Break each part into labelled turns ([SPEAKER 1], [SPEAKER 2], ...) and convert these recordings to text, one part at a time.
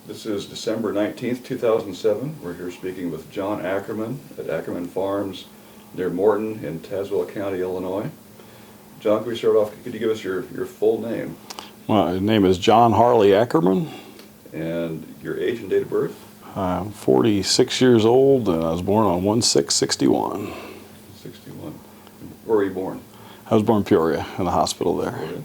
[SPEAKER 1] This is December 19th, 2007. We're here speaking with John Ackerman at Ackerman Farms near Morton in Tazewell County, Illinois. John, can we start off, could you give us your full name?
[SPEAKER 2] My name is John Harley Ackerman.
[SPEAKER 1] And your age and date of birth?
[SPEAKER 2] I'm 46 years old, and I was born on 1/6/61.
[SPEAKER 1] 61. Where were you born?
[SPEAKER 2] I was born in Peoria, in the hospital there.
[SPEAKER 1] Okay.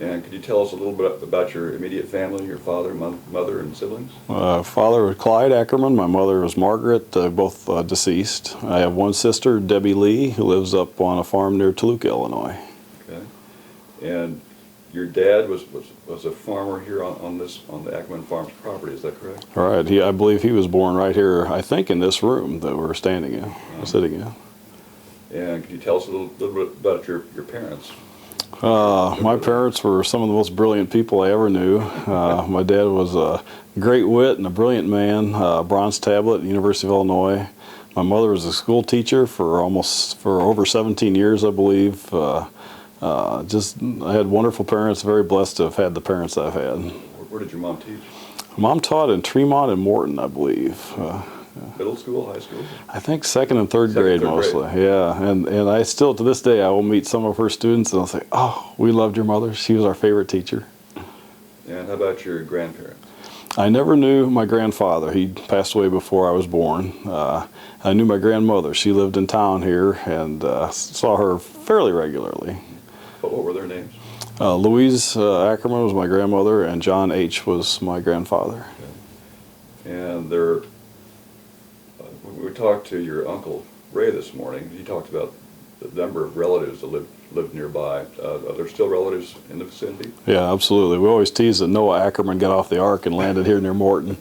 [SPEAKER 1] And could you tell us a little bit about your immediate family, your father, mother, and siblings?
[SPEAKER 2] Father was Clyde Ackerman. My mother was Margaret, both deceased. I have one sister, Debbie Lee, who lives up on a farm near Toluca, Illinois.
[SPEAKER 1] Okay. And your dad was a farmer here on the Ackerman Farms property, is that correct?
[SPEAKER 2] All right. I believe he was born right here, I think, in this room that we're standing in, sitting in.
[SPEAKER 1] And could you tell us a little bit about your parents?
[SPEAKER 2] My parents were some of the most brilliant people I ever knew. My dad was a great wit and a brilliant man, bronze tablet at the University of Illinois. My mother was a school teacher for over 17 years, I believe. I had wonderful parents, very blessed to have had the parents I've had.
[SPEAKER 1] Where did your mom teach?
[SPEAKER 2] Mom taught in Tremont and Morton, I believe.
[SPEAKER 1] Middle school, high school?
[SPEAKER 2] I think second and third grade mostly. Yeah, and I still, to this day, I will meet some of her students and I'll say, oh, we loved your mother. She was our favorite teacher.
[SPEAKER 1] And how about your grandparents?
[SPEAKER 2] I never knew my grandfather. He passed away before I was born. I knew my grandmother. She lived in town here and saw her fairly regularly.
[SPEAKER 1] What were their names?
[SPEAKER 2] Louise Ackerman was my grandmother and John H. was my grandfather.
[SPEAKER 1] Okay. And we talked to your Uncle Ray this morning. He talked about the number of relatives that lived nearby. Are there still relatives in the vicinity?
[SPEAKER 2] Yeah, absolutely. We always tease that Noah Ackerman got off the ark and landed here near Morton.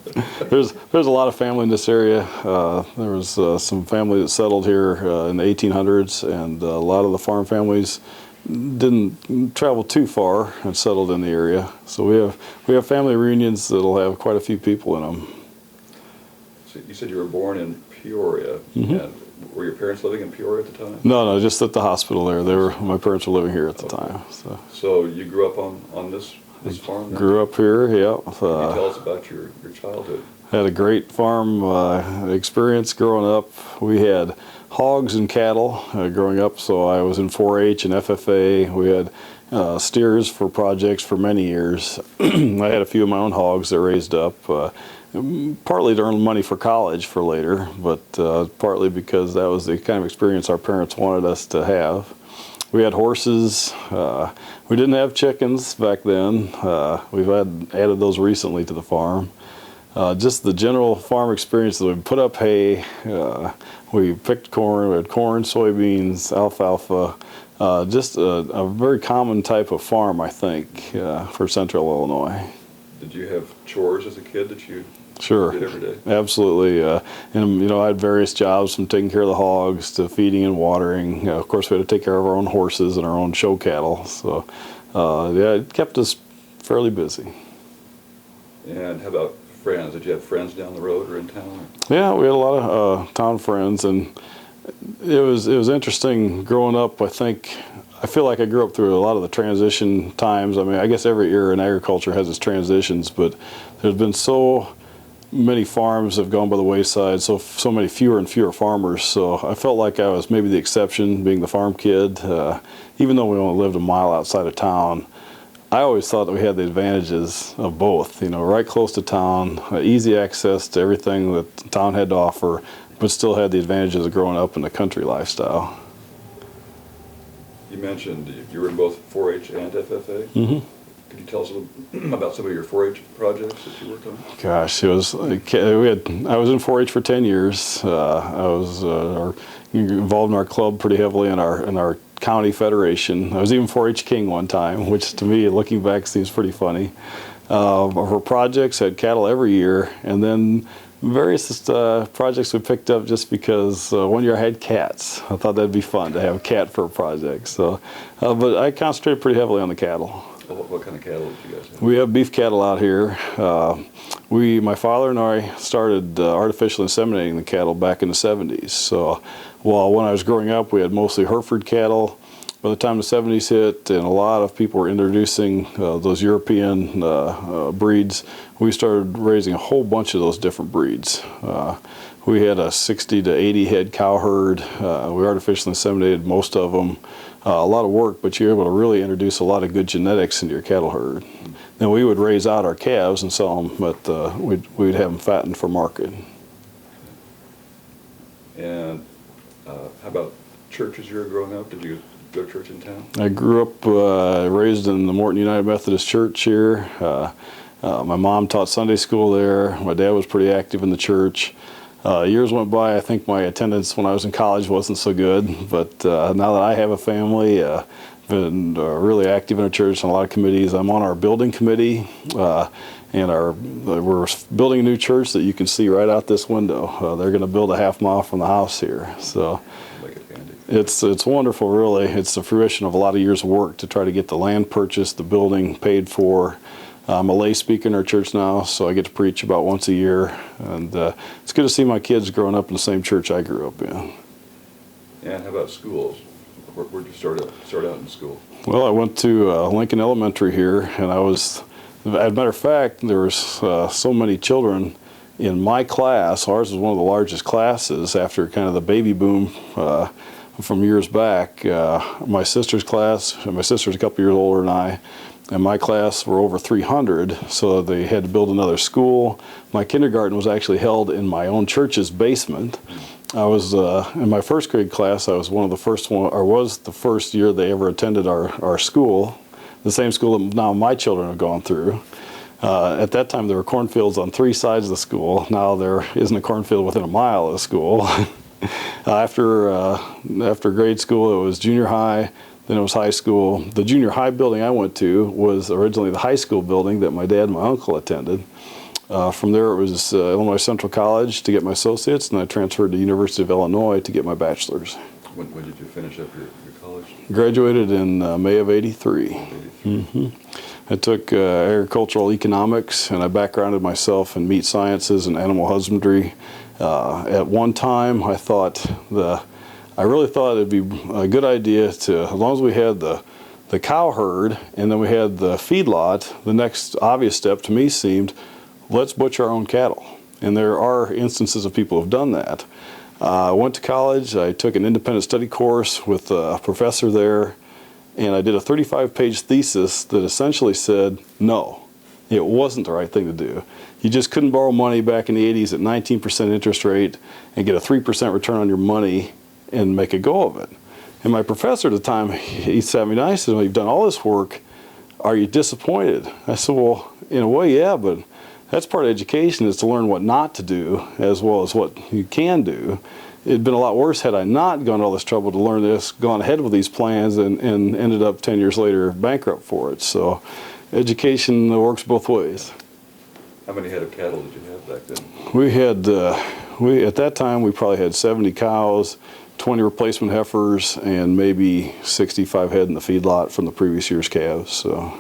[SPEAKER 2] There's a lot of family in this area. There was some family that settled here in the 1800s, and a lot of the farm families didn't travel too far and settled in the area. So we have family reunions that'll have quite a few people in them.
[SPEAKER 1] So you said you were born in Peoria.
[SPEAKER 2] Mm-hmm.
[SPEAKER 1] And were your parents living in Peoria at the time?
[SPEAKER 2] No, just at the hospital there. My parents were living here at the time.
[SPEAKER 1] So you grew up on this farm then?
[SPEAKER 2] Grew up here, yeah.
[SPEAKER 1] Can you tell us about your childhood?
[SPEAKER 2] Had a great farm experience growing up. We had hogs and cattle growing up, so I was in 4-H and FFA. We had steers for projects for many years. I had a few of my own hogs that raised up. Partly to earn money for college for later, but partly because that was the kind of experience our parents wanted us to have. We had horses. We didn't have chickens back then. We've added those recently to the farm. Just the general farm experience that we put up hay, we picked corn, we had corn, soybeans, alfalfa, just a very common type of farm, I think, for central Illinois.
[SPEAKER 1] Did you have chores as a kid that you
[SPEAKER 2] Sure.
[SPEAKER 1] did every day?
[SPEAKER 2] Absolutely. And I had various jobs from taking care of the hogs to feeding and watering. Of course, we had to take care of our own horses and our own show cattle. So, it kept us fairly busy.
[SPEAKER 1] And how about friends? Did you have friends down the road or in town?
[SPEAKER 2] Yeah, we had a lot of town friends, and it was interesting growing up. I feel like I grew up through a lot of the transition times. I mean, I guess every era in agriculture has its transitions, but there's been so many farms have gone by the wayside, so many fewer and fewer farmers. So I felt like I was maybe the exception, being the farm kid. Even though we only lived a mile outside of town, I always thought that we had the advantages of both. Right close to town, easy access to everything that town had to offer, but still had the advantages of growing up in the country lifestyle.
[SPEAKER 1] You mentioned you were in both 4-H and FFA.
[SPEAKER 2] Mm-hmm.
[SPEAKER 1] Could you tell us a little about some of your 4-H projects that you worked on?
[SPEAKER 2] Gosh, I was in 4-H for 10 years. I was involved in our club pretty heavily in our county federation. I was even 4-H king one time, which to me, looking back, seems pretty funny. Our projects had cattle every year, and then various projects we picked up just because one year I had cats. I thought that'd be fun to have a cat for a project. So, but I concentrated pretty heavily on the cattle.
[SPEAKER 1] What kind of cattle did you guys have?
[SPEAKER 2] We have beef cattle out here. My father and I started artificially inseminating the cattle back in the 70s. So, when I was growing up, we had mostly Hereford cattle. by the time the 70s hit and a lot of people were introducing those European breeds, we started raising a whole bunch of those different breeds. We had a 60 to 80 head cow herd. We artificially inseminated most of them. A lot of work, but you're able to really introduce a lot of good genetics into your cattle herd. Then we would raise out our calves and sell them, but we'd have them fattened for market.
[SPEAKER 1] And how about churches you were growing up? Did you go to church in town?
[SPEAKER 2] I grew up raised in the Morton United Methodist Church here. My mom taught Sunday school there. My dad was pretty active in the church. Years went by. I think my attendance when I was in college wasn't so good, but now that I have a family, been really active in our church and a lot of committees. I'm on our building committee, and we're building a new church that you can see right out this window. They're going to build a half mile from the house here, so it's wonderful. Really, it's the fruition of a lot of years of work to try to get the land purchased, the building paid for. I'm a lay speaker in our church now, so I get to preach about once a year, and it's good to see my kids growing up in the same church I grew up in.
[SPEAKER 1] And how about schools? Where'd you start out in school?
[SPEAKER 2] Well, I went to Lincoln Elementary here, and as a matter of fact, there was so many children in my class. Ours was one of the largest classes after kind of the baby boom from years back. My sister's class, my sister's a couple years older than I, and my class were over 300, so they had to build another school. My kindergarten was actually held in my own church's basement. I was in my first grade class. I was was the first year they ever attended our school, the same school that now my children have gone through. At that time, there were cornfields on 3 sides of the school. Now there isn't a cornfield within a mile of the school. After grade school, it was junior high. Then it was high school. The junior high building I went to was originally the high school building that my dad and my uncle attended. From there it was Illinois Central College to get my associates, and I transferred to University of Illinois to get my bachelor's.
[SPEAKER 1] When did you finish up your college?
[SPEAKER 2] Graduated in May of '83. Mm-hmm. I took agricultural economics, and I backgrounded myself in meat sciences and animal husbandry. At one time I really thought it'd be a good idea to, as long as we had the cow herd and then we had the feedlot, the next obvious step to me seemed, let's butcher our own cattle. And there are instances of people who have done that. I went to college, I took an independent study course with a professor there, and I did a 35-page thesis that essentially said, no, it wasn't the right thing to do. You just couldn't borrow money back in the 80s at 19% interest rate and get a 3% return on your money and make a go of it. And my professor at the time, he sat me down, he said, well, you've done all this work, are you disappointed? I said, well, in a way, yeah, but that's part of education, is to learn what not to do as well as what you can do. It'd been a lot worse had I not gone to all this trouble to learn this, gone ahead with these plans, and ended up 10 years later bankrupt for it. So education works both ways.
[SPEAKER 1] How many head of cattle did you have back then?
[SPEAKER 2] We had, at that time, we probably had 70 cows, 20 replacement heifers, and maybe 65 head in the feedlot from the previous year's calves. So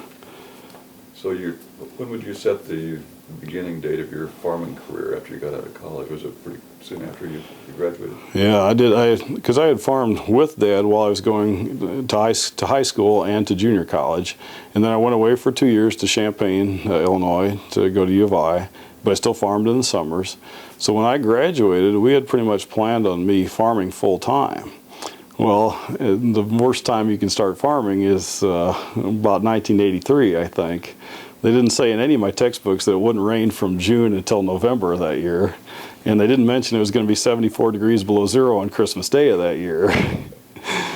[SPEAKER 2] when would you set the beginning date of your farming career after you got out of college? Was it pretty soon after you graduated? Yeah, I did. Because I had farmed with Dad while I was going to high school and to junior college. And then I went away for 2 years to Champaign, Illinois, to go to U of I. But I still farmed in the summers. So when I graduated, we had pretty much planned on me farming full time. Well, the worst time you can start farming is about 1983, I think. They didn't say in any of my textbooks that it wouldn't rain from June until November of that year. And they didn't mention it was going to be 74 degrees below zero on Christmas Day of that year.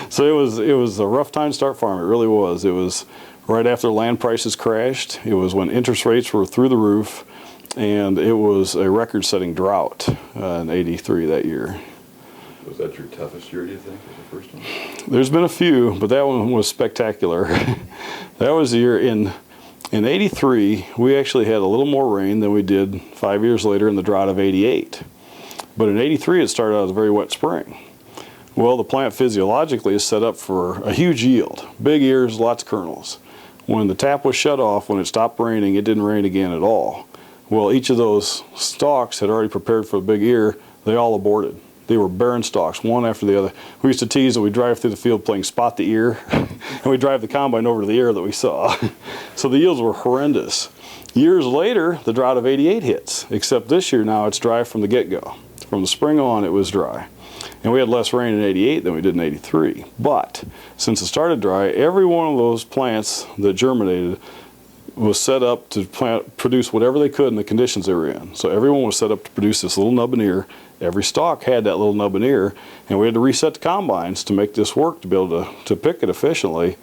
[SPEAKER 2] So it was a rough time to start farming. It really was. It was right after land prices crashed. It was when interest rates were through the roof. And it was a record-setting drought in '83 that year. Was that your toughest year, do you think, was the first one? There's been a few, but that one was spectacular. That was the year in '83, we actually had a little more rain than we did 5 years later in the drought of '88. But in '83, it started out as a very wet spring. Well, the plant physiologically is set up for a huge yield. Big ears, lots of kernels. When the tap was shut off, when it stopped raining, it didn't rain again at all. Well, each of those stalks had already prepared for a big ear. They all aborted. they were barren stalks, one after the other. We used to tease that we drive through the field playing spot the ear, and we drive the combine over to the ear that we saw. So the yields were horrendous. Years later, the drought of '88 hits, except this year now it's dry from the get-go. From the spring on, it was dry. And we had less rain in '88 than we did in '83. But since it started dry, every one of those plants that germinated was set up to produce whatever they could in the conditions they were in. So everyone was set up to produce this little nub and ear. Every stalk had that little nub and ear, and we had to reset the combines to make this work, to be able to pick it efficiently.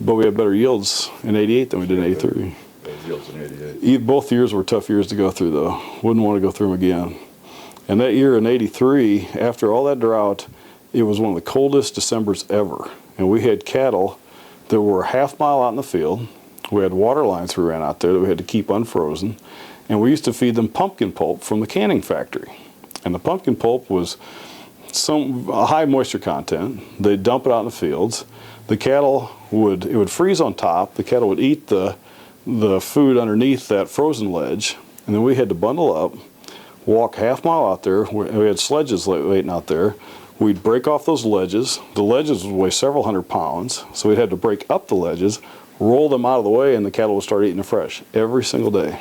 [SPEAKER 2] But we had better yields in '88 than we did in '83.
[SPEAKER 1] Yields in '88.
[SPEAKER 2] Both years were tough years to go through, though. Wouldn't want to go through them again. And that year in '83, after all that drought, it was one of the coldest Decembers ever. And we had cattle that were a half-mile out in the field. We had water lines we ran out there that we had to keep unfrozen. And we used to feed them pumpkin pulp from the canning factory. And the pumpkin pulp was a high moisture content. They'd dump it out in the fields. The cattle it would freeze on top. The cattle would eat the food underneath that frozen ledge. And then we had to bundle up, walk half-mile out there. We had sledges waiting out there. We'd break off those ledges. The ledges would weigh several hundred pounds, so we'd had to break up the ledges, roll them out of the way, and the cattle would start eating it fresh every single day.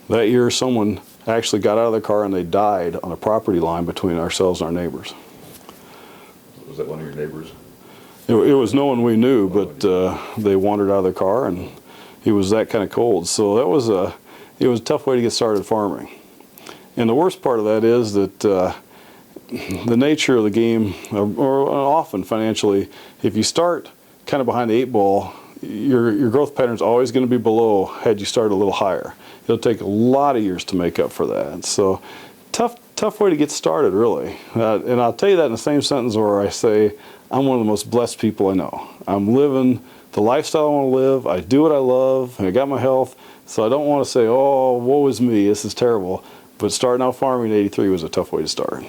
[SPEAKER 2] That year, someone actually got out of their car and they died on a property line between ourselves and our neighbors.
[SPEAKER 1] Was that one of your neighbors?
[SPEAKER 2] It was no one we knew, but they wandered out of their car, and it was that kind of cold. So it was a tough way to get started farming. And the worst part of that is that the nature of the game, or often financially, if you start kind of behind the 8 ball, your growth pattern is always going to be below had you started a little higher. It'll take a lot of years to make up for that. So tough way to get started, really. And I'll tell you that in the same sentence where I say I'm one of the most blessed people I know. I'm living the lifestyle I want to live. I do what I love, and I got my health. So I don't want to say, oh, woe is me, this is terrible. But starting out farming in '83 was a tough way to start.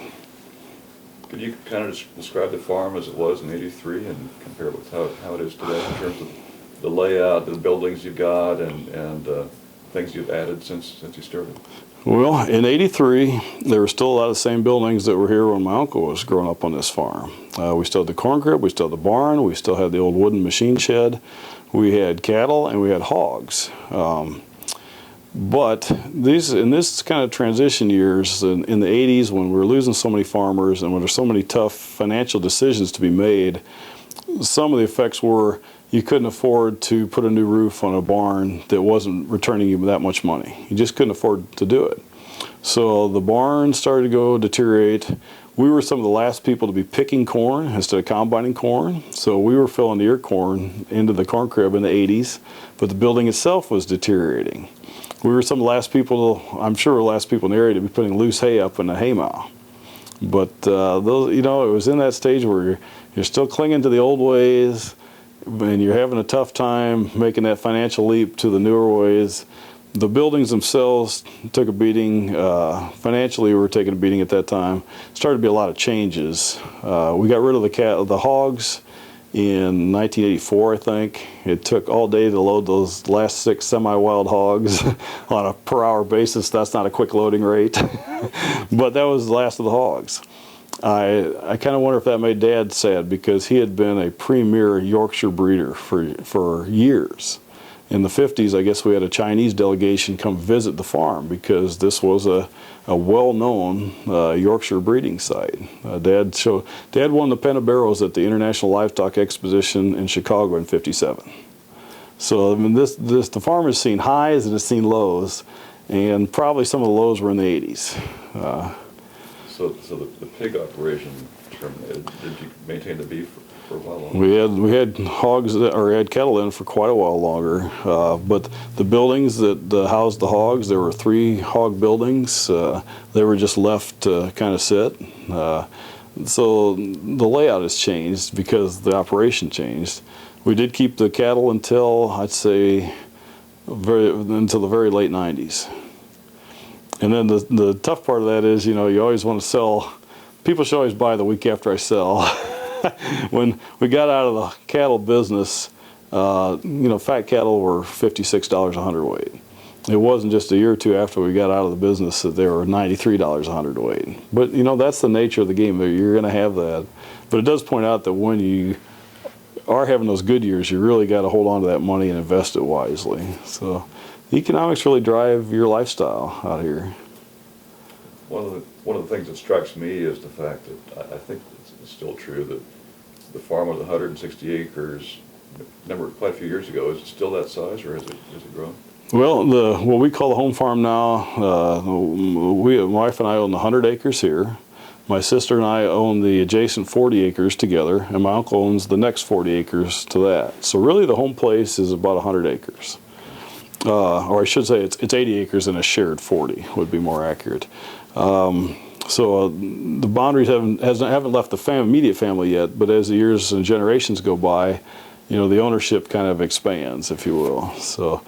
[SPEAKER 1] Could you kind of describe the farm as it was in '83 and compare it with how it is today in terms of the layout, the buildings you've got, and things you've added since you started?
[SPEAKER 2] Well, in '83, there were still a lot of the same buildings that were here when my uncle was growing up on this farm. We still had the corn crib, we still had the barn, we still had the old wooden machine shed, we had cattle, and we had hogs. But in this kind of transition years, in the '80s, when we were losing so many farmers and when there's so many tough financial decisions to be made, some of the effects were you couldn't afford to put a new roof on a barn that wasn't returning you that much money. You just couldn't afford to do it. So the barn started to deteriorate. We were some of the last people to be picking corn instead of combining corn. So we were filling the ear corn into the corn crib in the '80s, but the building itself was deteriorating. We were some of the last people, I'm sure, the last people in the area to be putting loose hay up in the hay mow. But those, it was in that stage where you're still clinging to the old ways, and you're having a tough time making that financial leap to the newer ways. The buildings themselves took a beating. Financially, we were taking a beating at that time. Started to be a lot of changes. We got rid of the hogs in 1984, I think. It took all day to load those last 6 semi-wild hogs on a per-hour basis. That's not a quick loading rate. But that was the last of the hogs. I kind of wonder if that made Dad sad, because he had been a premier Yorkshire breeder for years. In the 50s, I guess we had a Chinese delegation come visit the farm because this was a well-known Yorkshire breeding site. Dad won the Pen of Barrows at the International Livestock Exposition in Chicago in '57. So I mean, the farm has seen highs and has seen lows, and probably some of the lows were in the '80s.
[SPEAKER 1] So the pig operation terminated. Did you maintain the beef for a while longer?
[SPEAKER 2] We had hogs or had cattle in for quite a while longer, but the buildings that housed the hogs, there were 3 hog buildings. They were just left to kind of sit. So the layout has changed because the operation changed. We did keep the cattle until, I'd say, until the very late '90s. And then the tough part of that is, you always want to sell. People should always buy the week after I sell. When we got out of the cattle business, fat cattle were $56 a hundredweight. it wasn't just a year or two after we got out of the business that they were $93 a hundredweight. But you know, that's the nature of the game. You're going to have that. But it does point out that when you are having those good years, you really got to hold on to that money and invest it wisely. So the economics really drive your lifestyle out here.
[SPEAKER 1] One of the things that strikes me is the fact that I think it's still true that the farm was 160 acres. Remember, quite a few years ago. Is it still that size, or has it grown?
[SPEAKER 2] Well, what we call the home farm now, my wife and I own the 100 acres here. My sister and I own the adjacent 40 acres together, and my uncle owns the next 40 acres to that. So really the home place is about 100 acres. Or I should say it's 80 acres and a shared 40 would be more accurate. So the boundaries haven't left the immediate family yet, but as the years and generations go by, you know, the ownership kind of expands, if you will. So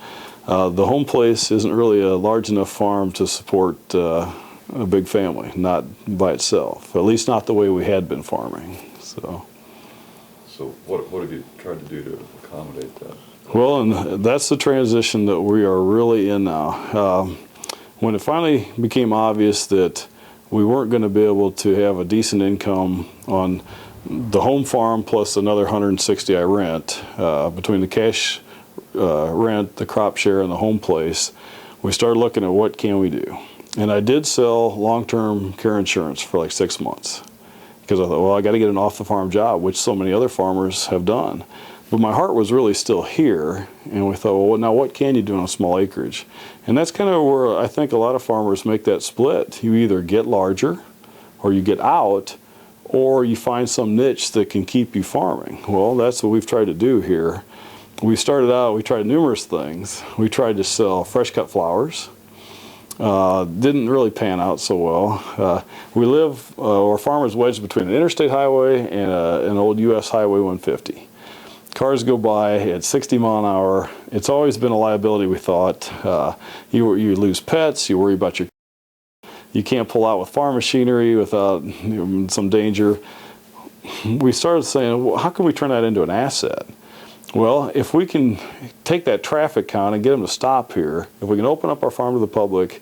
[SPEAKER 2] the home place isn't really a large enough farm to support a big family, not by itself, at least not the way we had been farming. So
[SPEAKER 1] what have you tried to do to accommodate that?
[SPEAKER 2] Well, and that's the transition that we are really in now. When it finally became obvious that we weren't going to be able to have a decent income on the home farm plus another 160 I rent, between the cash rent, the crop share, and the home place, we started looking at what can we do. And I did sell long-term care insurance for like 6 months because I thought, well, I got to get an off-the-farm job, which so many other farmers have done. But my heart was really still here, and we thought, well, now what can you do on a small acreage? And that's kind of where I think a lot of farmers make that split. You either get larger, or you get out, or you find some niche that can keep you farming. Well, that's what we've tried to do here. We started out, we tried numerous things. We tried to sell fresh cut flowers. Didn't really pan out so well. We live, our farmers wedged between an interstate highway and an old US Highway 150. Cars go by at 60 mile an hour. It's always been a liability, we thought. You lose pets, you worry about you can't pull out with farm machinery without some danger. We started saying, well, how can we turn that into an asset? Well, if we can take that traffic count and get them to stop here, if we can open up our farm to the public,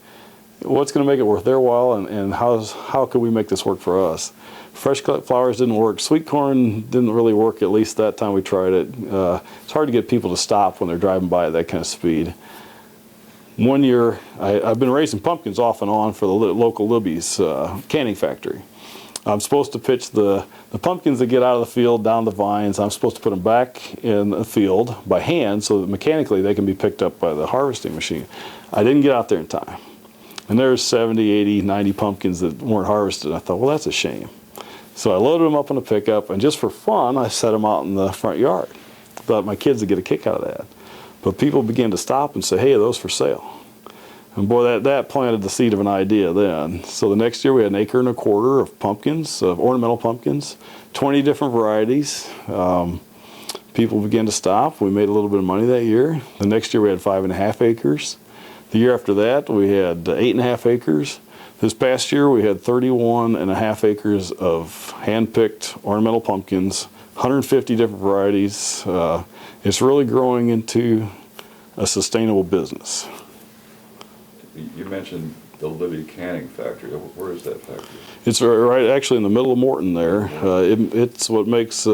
[SPEAKER 2] what's going to make it worth their while, and how can we make this work for us? Fresh cut flowers didn't work. Sweet corn didn't really work, at least that time we tried it. It's hard to get people to stop when they're driving by at that kind of speed. One year, I've been raising pumpkins off and on for the local Libby's canning factory. I'm supposed to pitch the pumpkins that get out of the field down the vines. I'm supposed to put them back in the field by hand so that mechanically they can be picked up by the harvesting machine. I didn't get out there in time. And there's 70, 80, 90 pumpkins that weren't harvested. I thought, well, that's a shame. So I loaded them up in a pickup, and just for fun, I set them out in the front yard. Thought my kids would get a kick out of that. But people began to stop and say, hey, are those for sale? And boy, that planted the seed of an idea then. So the next year we had 1.25 acres of pumpkins, of ornamental pumpkins, 20 different varieties. People began to stop. We made a little bit of money that year. The next year we had 5.5 acres. The year after that we had 8.5 acres. This past year we had 31.5 acres of hand-picked ornamental pumpkins, 150 different varieties. It's really growing into a sustainable business.
[SPEAKER 1] You mentioned the Libby canning factory. Where is that factory?
[SPEAKER 2] It's right actually in the middle of Morton there. It's what gives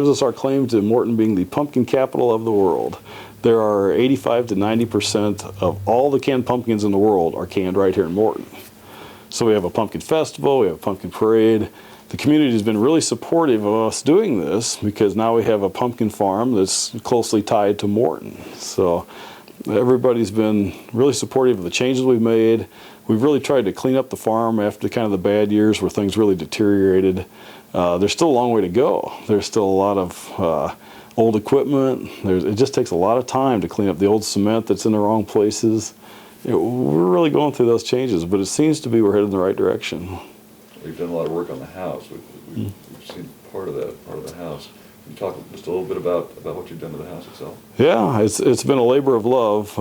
[SPEAKER 2] us our claim to Morton being the pumpkin capital of the world. There are 85 to 90% of all the canned pumpkins in the world are canned right here in Morton. So we have a pumpkin festival, we have a pumpkin parade. The community has been really supportive of us doing this because now we have a pumpkin farm that's closely tied to Morton. So everybody's been really supportive of the changes we've made. We've really tried to clean up the farm after kind of the bad years where things really deteriorated. There's still a long way to go. There's still a lot of old equipment. It just takes a lot of time to clean up the old cement that's in the wrong places. We're really going through those changes, but it seems to be we're headed in the right direction.
[SPEAKER 1] We've done a lot of work on the house. We've seen part of the house. Can you talk just a little bit about what you've done to the house itself? Yeah,
[SPEAKER 2] it's been a labor of love.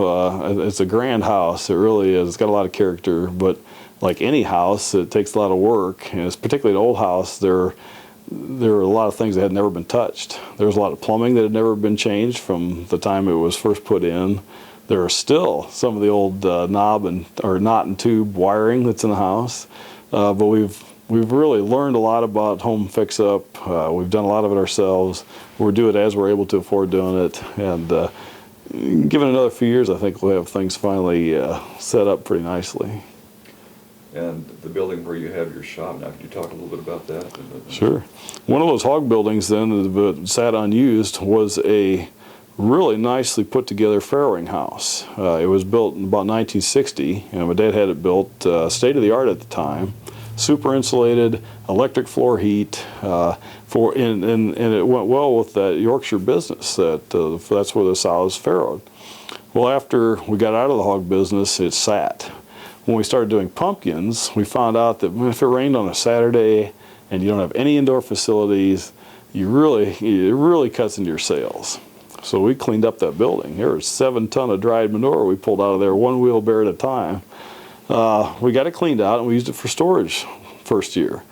[SPEAKER 2] It's a grand house. It really is. It's got a lot of character, but like any house, it takes a lot of work. And it's particularly an old house. There are a lot of things that had never been touched. There was a lot of plumbing that had never been changed from the time it was first put in. There are still some of the old knob and or knot and tube wiring that's in the house, but we've really learned a lot about home fix-up. We've done a lot of it ourselves. We'll do it as we're able to afford doing it, and given another few years, I think we'll have things finally set up pretty nicely.
[SPEAKER 1] And the building where you have your shop now, could you talk a little bit about that?
[SPEAKER 2] Sure. One of those hog buildings then that sat unused was a really nicely put together farrowing house. It was built in about 1960, and my dad had it built state of the art at the time. Super insulated, electric floor heat, and it went well with that Yorkshire business. That's where the sow is farrowed. Well, after we got out of the hog business, it sat. When we started doing pumpkins, we found out that if it rained on a Saturday and you don't have any indoor facilities, it really cuts into your sales. So we cleaned up that building. There was 7 tons of dried manure we pulled out of there, one wheelbarrow at a time. We got it cleaned out and we used it for storage first year.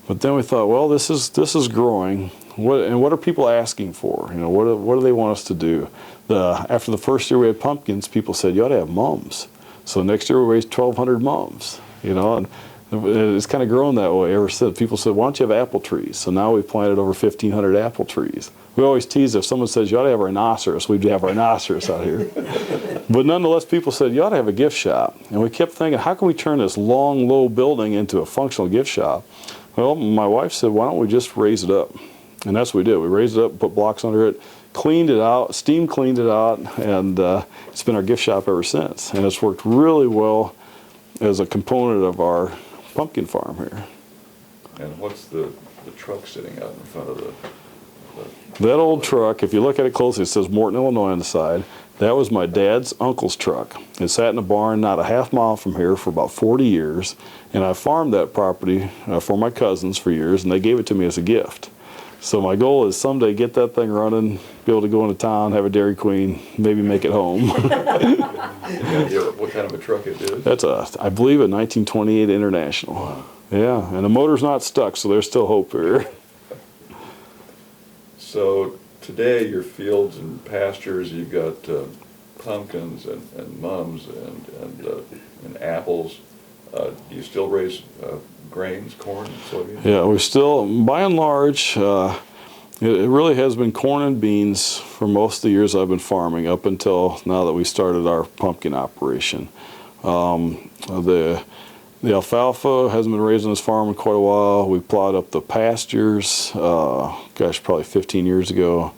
[SPEAKER 2] But then we thought, well, this is growing. What are people asking for? You know, what do they want us to do? After the first year we had pumpkins, people said you ought to have mums. So next year we raised 1,200 mums. You know, and it's kind of grown that way ever since. People said, why don't you have apple trees? So now we've planted over 1,500 apple trees. We always tease if someone says you ought to have a rhinoceros, we'd have rhinoceros out here. But nonetheless, people said you ought to have a gift shop. And we kept thinking, how can we turn this long, low building into a functional gift shop? Well, my wife said, why don't we just raise it up? And that's what we did. We raised it up, put blocks under it, cleaned it out, steam cleaned it out, and it's been our gift shop ever since. And it's worked really well as a component of our pumpkin farm here.
[SPEAKER 1] And what's the truck sitting out in front of the
[SPEAKER 2] that old truck, if you look at it closely, it says Morton, Illinois on the side. That was my dad's uncle's truck. It sat in a barn not a half mile from here for about 40 years, and I farmed that property for my cousins for years, and they gave it to me as a gift. So my goal is someday get that thing running, be able to go into town, have a Dairy Queen, maybe make it home.
[SPEAKER 1] What kind of a truck it is?
[SPEAKER 2] That's I believe, a 1928 International.
[SPEAKER 1] Wow.
[SPEAKER 2] Yeah, and the motor's not stuck, so there's still hope here.
[SPEAKER 1] So today, your fields and pastures, you've got pumpkins and mums and apples. Do you still raise grains, corn, and soybeans?
[SPEAKER 2] Yeah, we still, by and large, it really has been corn and beans for most of the years I've been farming, up until now that we started our pumpkin operation. The alfalfa hasn't been raised on this farm in quite a while. We plowed up the pastures, probably 15 years ago.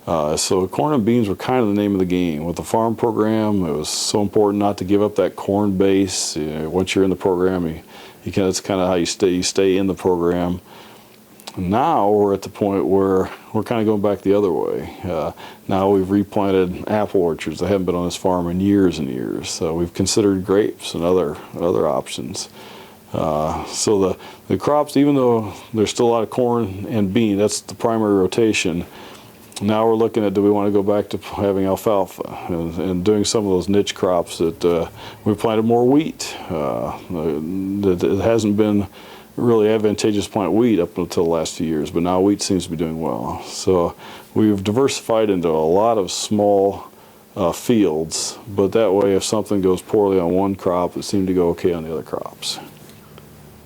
[SPEAKER 2] So corn and beans were kind of the name of the game. With the farm program, it was so important not to give up that corn base. You know, once you're in the program, that's kind of how you stay in the program. Now we're at the point where we're kind of going back the other way. Now we've replanted apple orchards. I haven't been on this farm in years and years. So we've considered grapes and other options. So the crops, even though there's still a lot of corn and bean, that's the primary rotation. Now we're looking at, do we want to go back to having alfalfa and doing some of those niche crops that we planted more wheat. It hasn't been really advantageous to plant wheat up until the last few years, but now wheat seems to be doing well. So we've diversified into a lot of small fields, but that way if something goes poorly on one crop, it seemed to go okay on the other crops.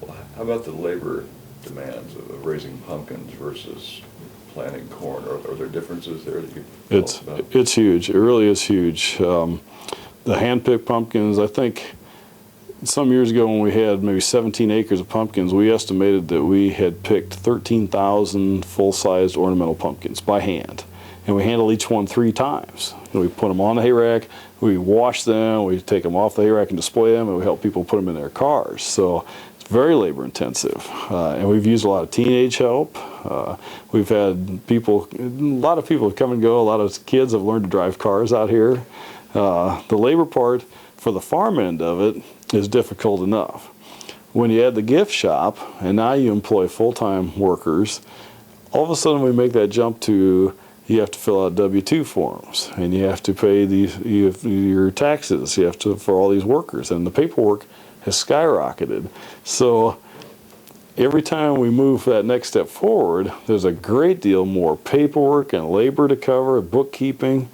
[SPEAKER 1] Well, how about the labor demands of raising pumpkins versus planting corn? Are there differences there that you talked about?
[SPEAKER 2] It's huge. It really is huge. The hand-picked pumpkins, I think some years ago when we had maybe 17 acres of pumpkins, we estimated that we had picked 13,000 full-sized ornamental pumpkins by hand. And we handle each one 3 times. And we put them on the hay rack, we wash them, we take them off the hay rack and display them, and we help people put them in their cars. So it's very labor intensive. And we've used a lot of teenage help. We've had people, a lot of people have come and go, a lot of kids have learned to drive cars out here. The labor part for the farm end of it is difficult enough. When you add the gift shop, and now you employ full-time workers, all of a sudden we make that jump to you have to fill out W-2 forms, and you have to pay your taxes, you have to for all these workers, and the paperwork has skyrocketed. So every time we move that next step forward, there's a great deal more paperwork and labor to cover, bookkeeping.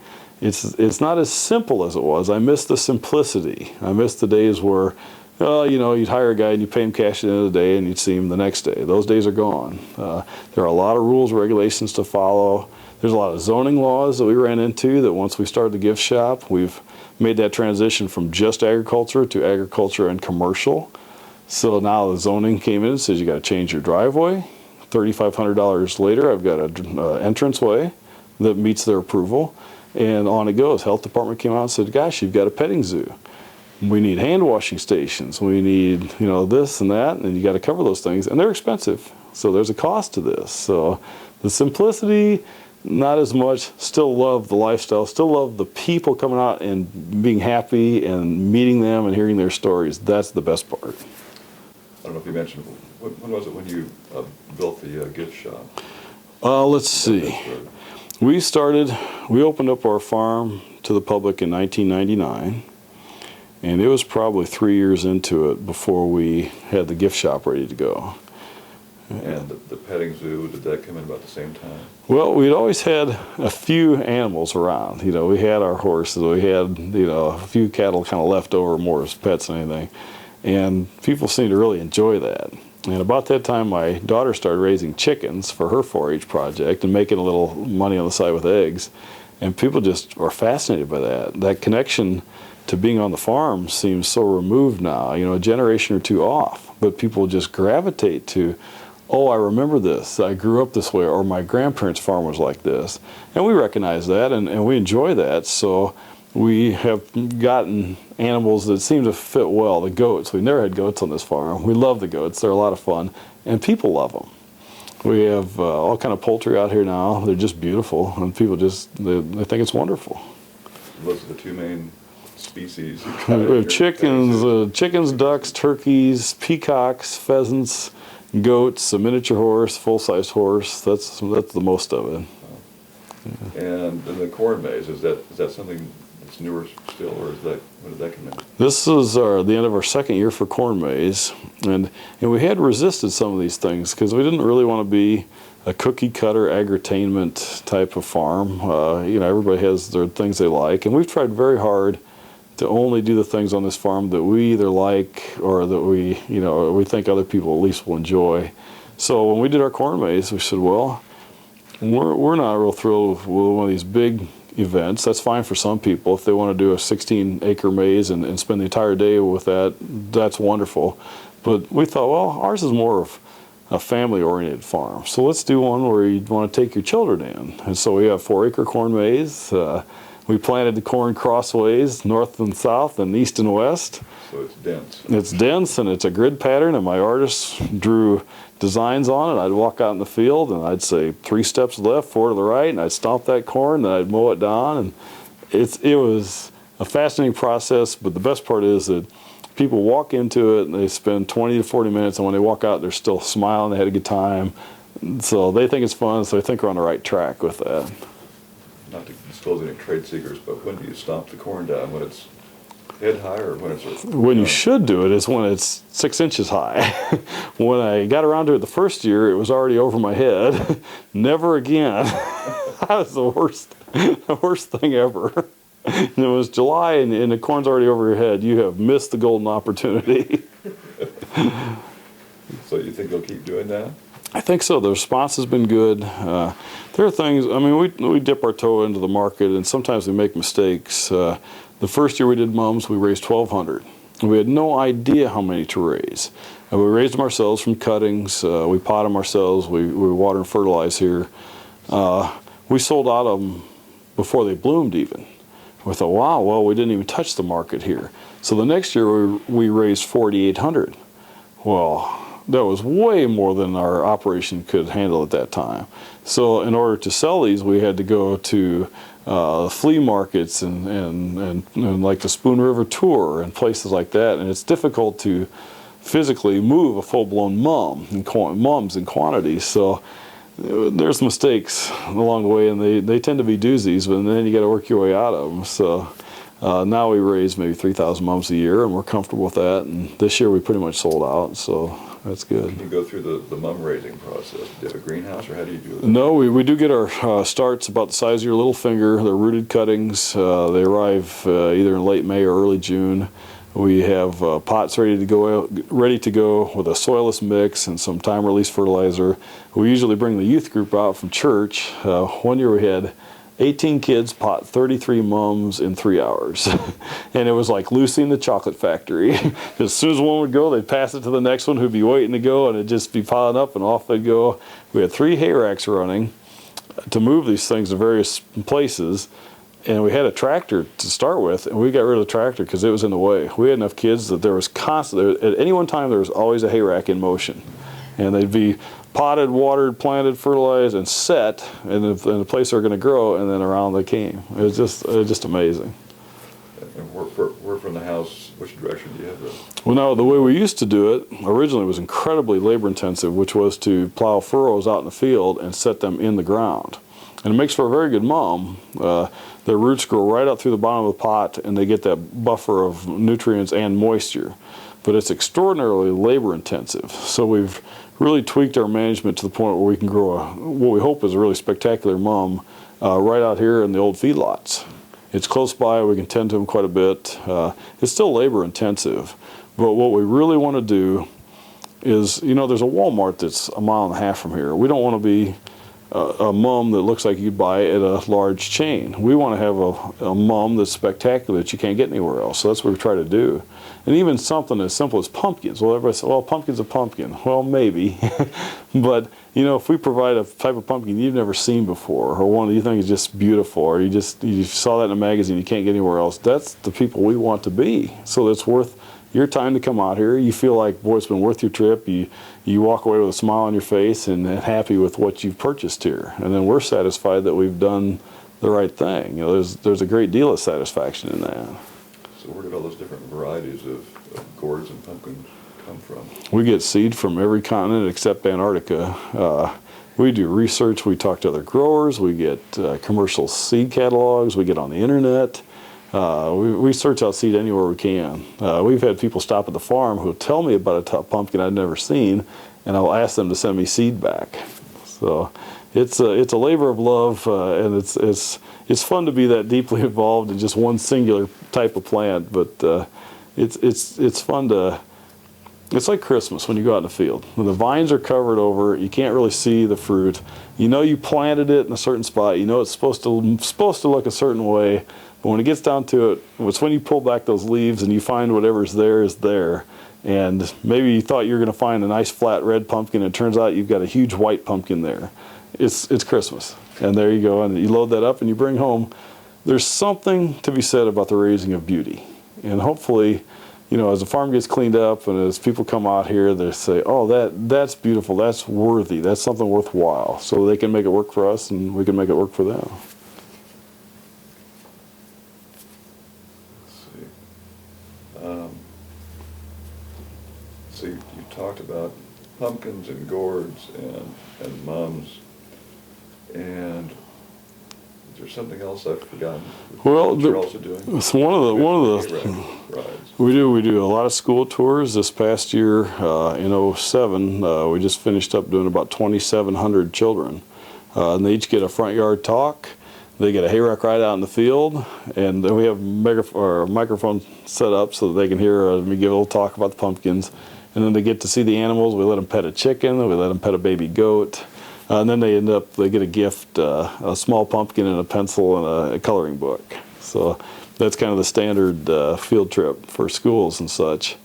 [SPEAKER 2] it's not as simple as it was. I miss the simplicity. I miss the days where, you know, you'd hire a guy and you pay him cash at the end of the day and you'd see him the next day. Those days are gone. There are a lot of rules, regulations to follow. There's a lot of zoning laws that we ran into that once we started the gift shop, we've made that transition from just agriculture to agriculture and commercial. So now the zoning came in and says you got to change your driveway. $3,500 later, I've got an entranceway that meets their approval, and on it goes. Health department came out and said, gosh, you've got a petting zoo. We need hand washing stations. We need, you know, this and that, and you got to cover those things, and they're expensive. So there's a cost to this. So the simplicity, not as much. Still love the lifestyle. Still love the people coming out and being happy and meeting them and hearing their stories. That's the best part.
[SPEAKER 1] I don't know if you mentioned, when was it when you built the gift shop?
[SPEAKER 2] Let's see. We opened up our farm to the public in 1999, and it was probably 3 years into it before we had the gift shop ready to go.
[SPEAKER 1] And the petting zoo, did that come in about the same time?
[SPEAKER 2] Well, we'd always had a few animals around. You know, we had our horses, we had, you know, a few cattle kind of left over more as pets than anything. And people seemed to really enjoy that. And about that time, my daughter started raising chickens for her 4-H project and making a little money on the side with eggs. And people just are fascinated by that. That connection to being on the farm seems so removed now, you know, a generation or two off. But people just gravitate to, oh, I remember this, I grew up this way, or my grandparents' farm was like this. And we recognize that, and we enjoy that. So we have gotten animals that seem to fit well. The goats, we never had goats on this farm. We love the goats, they're a lot of fun, and people love them. We have all kind of poultry out here now. They're just beautiful, and people just, they think it's wonderful.
[SPEAKER 1] Those are the two main species.
[SPEAKER 2] We have chickens, ducks, turkeys, peacocks, pheasants, goats, a miniature horse, full-sized horse. That's the most of it.
[SPEAKER 1] Yeah. And the corn maze, is that something that's newer still, or when did that come in?
[SPEAKER 2] This is the end of our second year for corn maze, and we had resisted some of these things because we didn't really want to be a cookie cutter agri-tainment type of farm. You know, everybody has their things they like, and we've tried very hard to only do the things on this farm that we either like or that we think other people at least will enjoy. So when we did our corn maze, we said, well, we're not real thrilled with one of these big events. That's fine for some people. If they want to do a 16-acre maze and spend the entire day with that, that's wonderful. But we thought, well, ours is more of a family-oriented farm. So let's do one where you want to take your children in. And so we have 4-acre corn maze. We planted the corn crossways, north and south and east and west.
[SPEAKER 1] So it's dense.
[SPEAKER 2] It's dense, and it's a grid pattern, and my artists drew designs on it. I'd walk out in the field, and I'd say 3 steps left, 4 to the right, and I'd stomp that corn, and I'd mow it down. And it was a fascinating process, but the best part is that people walk into it, and they spend 20 to 40 minutes, and when they walk out, they're still smiling, they had a good time. So they think it's fun, so I think we're on the right track with that.
[SPEAKER 1] Not to disclose any trade secrets, but when do you stomp the corn down? When it's head high, or when it's...
[SPEAKER 2] When you should do it is when it's 6 inches high. When I got around to it the first year, it was already over my head. Never again. That was the worst thing ever. And it was July, and the corn's already over your head. You have missed the golden opportunity.
[SPEAKER 1] So you think they'll keep doing that?
[SPEAKER 2] I think so. The response has been good. There are things, I mean, we dip our toe into the market, and sometimes we make mistakes. The first year we did mums, we raised 1,200. We had no idea how many to raise. We raised them ourselves from cuttings. We pot them ourselves. We water and fertilize here. We sold out of them before they bloomed even. We thought, wow, well, we didn't even touch the market here. So the next year we raised 4,800. Well, that was way more than our operation could handle at that time. So in order to sell these, we had to go to flea markets and like the Spoon River Tour and places like that. And it's difficult to physically move a full-blown mums in quantities. So there's mistakes along the way, and they tend to be doozies, but then you got to work your way out of them. So now we raise maybe 3,000 mums a year, and we're comfortable with that. And this year we pretty much sold out. So that's good.
[SPEAKER 1] Can you go through the mum raising process? Do you have a greenhouse, or how do you do that?
[SPEAKER 2] No, we do get our starts about the size of your little finger. They're rooted cuttings. They arrive either in late May or early June. We have pots ready to go with a soilless mix and some time-release fertilizer. We usually bring the youth group out from church. One year we had 18 kids pot 33 mums in 3 hours. And it was like Lucy in the Chocolate Factory. As soon as one would go, they'd pass it to the next one who'd be waiting to go, and it'd just be piling up, and off they'd go. We had 3 hay racks running to move these things to various places. And we had a tractor to start with, and we got rid of the tractor because it was in the way. We had enough kids that there was constantly, at any one time, there was always a hay rack in motion. And they'd be potted, watered, planted, fertilized, and set in the place they're going to grow, and then around they came. It was just amazing.
[SPEAKER 1] And work from the house, which direction do you have that?
[SPEAKER 2] Well, no, the way we used to do it originally was incredibly labor intensive, which was to plow furrows out in the field and set them in the ground. And it makes for a very good mum. Their roots grow right out through the bottom of the pot, and they get that buffer of nutrients and moisture. But it's extraordinarily labor intensive. So we've really tweaked our management to the point where we can grow what we hope is a really spectacular mum right out here in the old feedlots. It's close by, we can tend to them quite a bit. It's still labor intensive, but what we really want to do is, there's a Walmart that's a mile and a half from here. We don't want to be a mum that looks like you'd buy at a large chain. We want to have a mum that's spectacular that you can't get anywhere else. So that's what we try to do. And even something as simple as pumpkins. Well, everybody says, well, pumpkin's a pumpkin. Well, maybe. But, if we provide a type of pumpkin you've never seen before, or one that you think is just beautiful, or you saw that in a magazine, you can't get anywhere else, that's the people we want to be. So it's worth your time to come out here. You feel like, boy, it's been worth your trip. You walk away with a smile on your face and happy with what you've purchased here. And then we're satisfied that we've done the right thing. There's a great deal of satisfaction in that.
[SPEAKER 1] So where did all those different varieties of gourds and pumpkins come from?
[SPEAKER 2] We get seed from every continent except Antarctica. We do research. We talk to other growers. We get commercial seed catalogs. We get on the internet. We search out seed anywhere we can. We've had people stop at the farm who tell me about a pumpkin I've never seen, and I'll ask them to send me seed back. So it's a labor of love, and it's fun to be that deeply involved in just one singular type of plant. But it's fun to. It's like Christmas when you go out in the field. When the vines are covered over, you can't really see the fruit. You planted it in a certain spot. It's supposed to look a certain way. But when it gets down to it, it's when you pull back those leaves and you find whatever's there is there. And maybe you thought you were going to find a nice flat red pumpkin, and it turns out you've got a huge white pumpkin there. It's Christmas. And there you go, and you load that up and you bring home. There's something to be said about the raising of beauty. And hopefully, as the farm gets cleaned up and as people come out here, they say, oh, that's beautiful, that's worthy, that's something worthwhile. So they can make it work for us and we can make it work for them.
[SPEAKER 1] So you talked about pumpkins and gourds and mums, and is there something else I've forgotten?
[SPEAKER 2] Well,
[SPEAKER 1] you're also doing?
[SPEAKER 2] It's one of the
[SPEAKER 1] rides.
[SPEAKER 2] We do a lot of school tours. This past year in 07, we just finished up doing about 2,700 children, and they each get a front yard talk. They get a hay rack ride out in the field, and then we have a microphone set up so that they can hear me give a little talk about the pumpkins. And then they get to see the animals. We let them pet a chicken. We let them pet a baby goat. And then they get a gift, a small pumpkin and a pencil and a coloring book. So that's kind of the standard field trip for schools and such.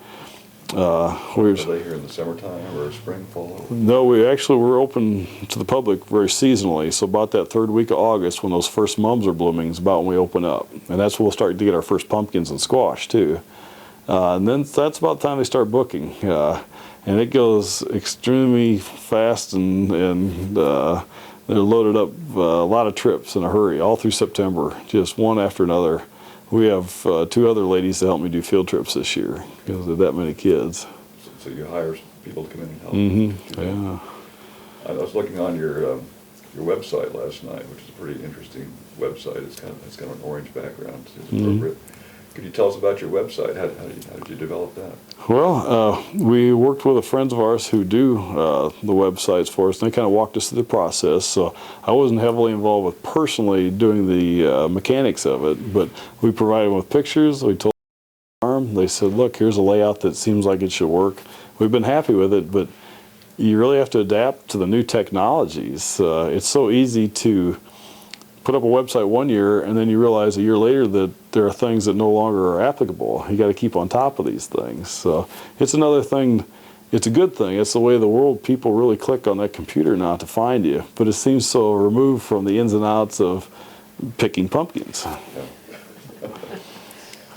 [SPEAKER 1] Are they here in the summertime or spring, fall?
[SPEAKER 2] No, we're open to the public very seasonally. So about that third week of August, when those first mums are blooming, is about when we open up. And that's when we'll start to get our first pumpkins and squash too. And then that's about the time they start booking. And it goes extremely fast, and they're loaded up a lot of trips in a hurry, all through September, just one after another. We have 2 other ladies to help me do field trips this year because of that many kids.
[SPEAKER 1] So you hire people to come in and help?
[SPEAKER 2] Mm-hmm. Yeah.
[SPEAKER 1] I was looking on your website last night, which is a pretty interesting website. It's kind of an orange background. It's appropriate. Could you tell us about your website? How did you develop that?
[SPEAKER 2] Well, we worked with friends of ours who do the websites for us, and they kind of walked us through the process. So I wasn't heavily involved with personally doing the mechanics of it, but we provided them with pictures. We told them, they said, look, here's a layout that seems like it should work. We've been happy with it, but you really have to adapt to the new technologies. It's so easy to put up a website one year and then you realize a year later that there are things that no longer are applicable. You got to keep on top of these things. So it's another thing. It's a good thing. It's the way of the world. People really click on that computer now to find you, but it seems so removed from the ins and outs of picking pumpkins.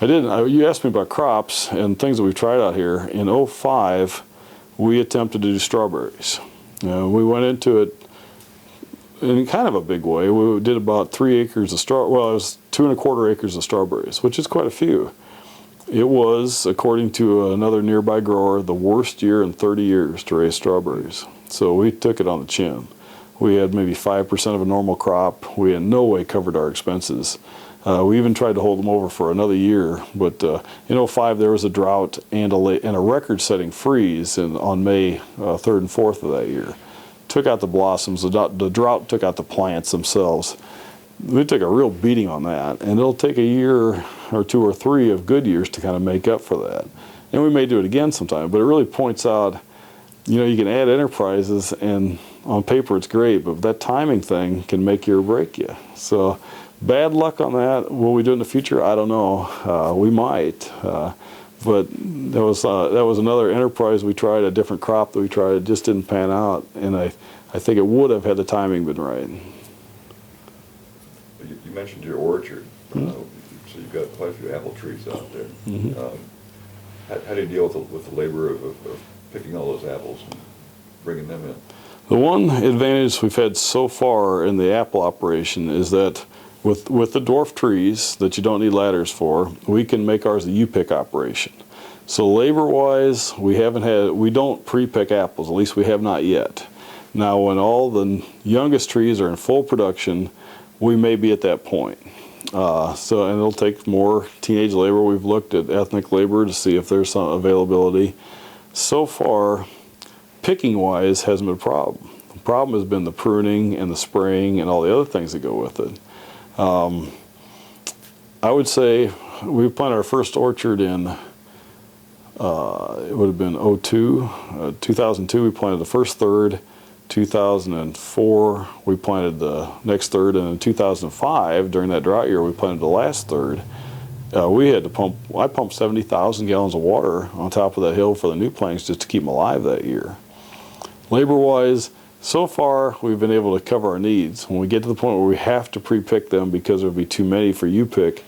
[SPEAKER 2] You asked me about crops and things that we've tried out here. In '05, we attempted to do strawberries. We went into it in kind of a big way. We did about 3 acres of well, it was 2 1/4 acres of strawberries, which is quite a few. It was, according to another nearby grower, the worst year in 30 years to raise strawberries. So we took it on the chin. We had maybe 5% of a normal crop. We in no way covered our expenses. We even tried to hold them over for another year, but in '05 there was a drought and a record-setting freeze on May 3rd and 4th of that year. Took out the blossoms. The drought took out the plants themselves. We took a real beating on that, and it'll take a year or 2 or 3 of good years to kind of make up for that. And we may do it again sometime, but it really points out, you can add enterprises, and on paper it's great, but that timing thing can make you or break you. So bad luck on that. Will we do it in the future? I don't know. We might. But that was another enterprise we tried, a different crop that we tried. It just didn't pan out, and I think it would have had the timing been right.
[SPEAKER 1] You mentioned your orchard, so you've got quite a few apple trees out there. How do you deal with the labor of picking all those apples and bringing them in?
[SPEAKER 2] The one advantage we've had so far in the apple operation is that with the dwarf trees that you don't need ladders for, we can make ours a U-pick operation. So labor-wise, we don't pre-pick apples, at least we have not yet. Now when all the youngest trees are in full production, we may be at that point. And it'll take more teenage labor. We've looked at ethnic labor to see if there's some availability. So far, picking-wise hasn't been a problem. The problem has been the pruning and the spraying and all the other things that go with it. I would say we planted our first orchard in, it would have been 2002 we planted the first third, 2004 we planted the next third, and in 2005, during that drought year, we planted the last third. I pumped 70,000 gallons of water on top of that hill for the new plants just to keep them alive that year. Labor-wise, so far, we've been able to cover our needs. When we get to the point where we have to pre-pick them because there will be too many for U-pick,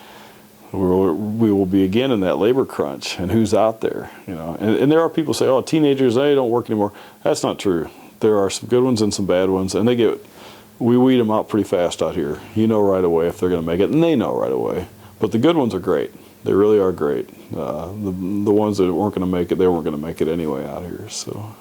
[SPEAKER 2] we will be again in that labor crunch, and who's out there, And there are people who say, oh, teenagers, they don't work anymore. That's not true. There are some good ones and some bad ones, and we weed them out pretty fast out here. You know right away if they're going to make it, and they know right away. But the good ones are great. They really are great. The ones that weren't going to make it, they weren't going to make it anyway out here, so.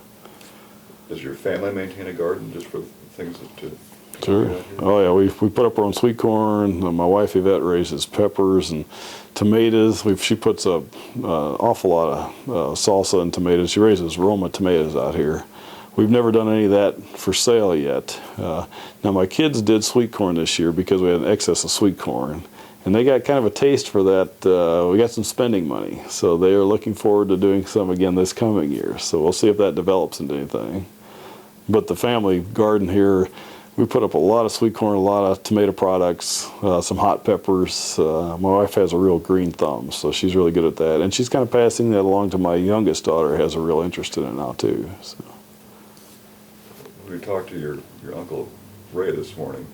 [SPEAKER 1] Does your family maintain a garden just for things to
[SPEAKER 2] Sure. Oh yeah, we put up our own sweet corn. My wife Yvette raises peppers and tomatoes. She puts an awful lot of salsa and tomatoes. She raises Roma tomatoes out here. We've never done any of that for sale yet. Now my kids did sweet corn this year because we had an excess of sweet corn, and they got kind of a taste for that. We got some spending money, so they are looking forward to doing some again this coming year. So we'll see if that develops into anything. But the family garden here, we put up a lot of sweet corn, a lot of tomato products, some hot peppers. My wife has a real green thumb, so she's really good at that. And she's kind of passing that along to my youngest daughter, who has a real interest in it now too. So.
[SPEAKER 1] We talked to your uncle Ray this morning.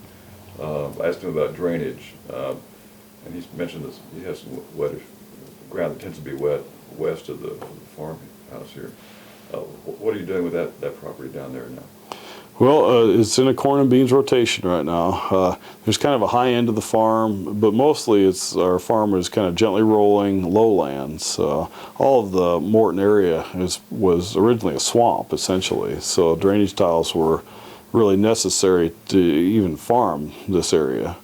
[SPEAKER 1] I asked him about drainage, and he mentioned this. He has some wettish ground that tends to be wet west of the farmhouse here. What are you doing with that property down there now?
[SPEAKER 2] Well, it's in a corn and beans rotation right now. There's kind of a high end of the farm, but mostly our farm is kind of gently rolling lowlands. All of the Morton area was originally a swamp, essentially, so drainage tiles were really necessary to even farm this area.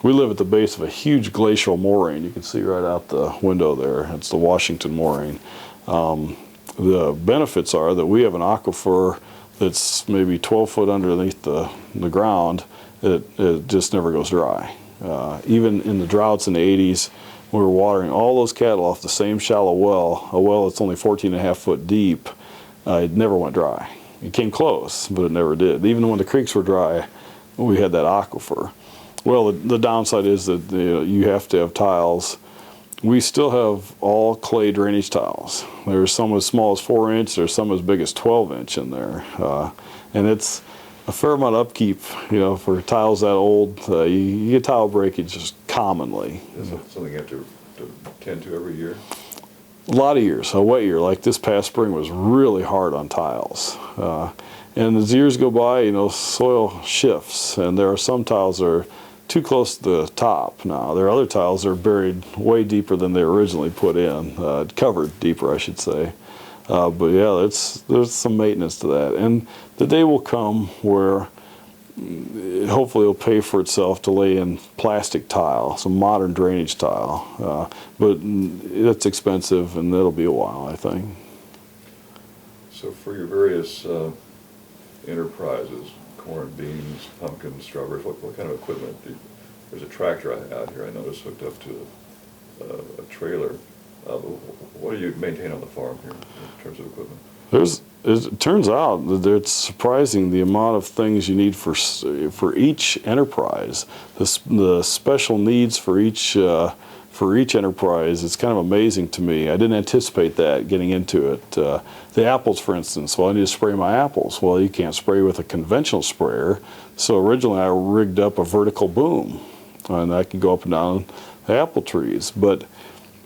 [SPEAKER 2] we live at the base of a huge glacial moraine. You can see right out the window there. It's the Washington moraine. The benefits are that we have an aquifer that's maybe 12 foot underneath the ground. It just never goes dry. Even in the droughts in the 80s, we were watering all those cattle off the same shallow well, a well that's only 14.5 foot deep. It never went dry. It came close, but it never did. Even when the creeks were dry, we had that aquifer. Well, the downside is that you have to have tiles. We still have all clay drainage tiles. There's some as small as 4-inch, there's some as big as 12-inch in there. And it's a fair amount of upkeep, for tiles that old. You get tile breakage just commonly.
[SPEAKER 1] Is it something you have to tend to every year?
[SPEAKER 2] A lot of years. A wet year like this past spring was really hard on tiles. And as years go by, soil shifts, and there are some tiles that are too close to the top now. There are other tiles that are buried way deeper than they originally put in, covered deeper, I should say. But yeah, there's some maintenance to that. And the day will come where hopefully it'll pay for itself to lay in plastic tile, some modern drainage tile. But it's expensive, and that'll be a while, I think.
[SPEAKER 1] So for your various enterprises, corn, beans, pumpkins, strawberries, what kind of equipment? There's a tractor out here I noticed hooked up to a trailer. What do you maintain on the farm here in terms of equipment?
[SPEAKER 2] It turns out that it's surprising the amount of things you need for each enterprise. The special needs for each enterprise, it's kind of amazing to me. I didn't anticipate that getting into it. The apples, for instance, well, I need to spray my apples. Well, you can't spray with a conventional sprayer, so originally I rigged up a vertical boom, and I could go up and down the apple trees. But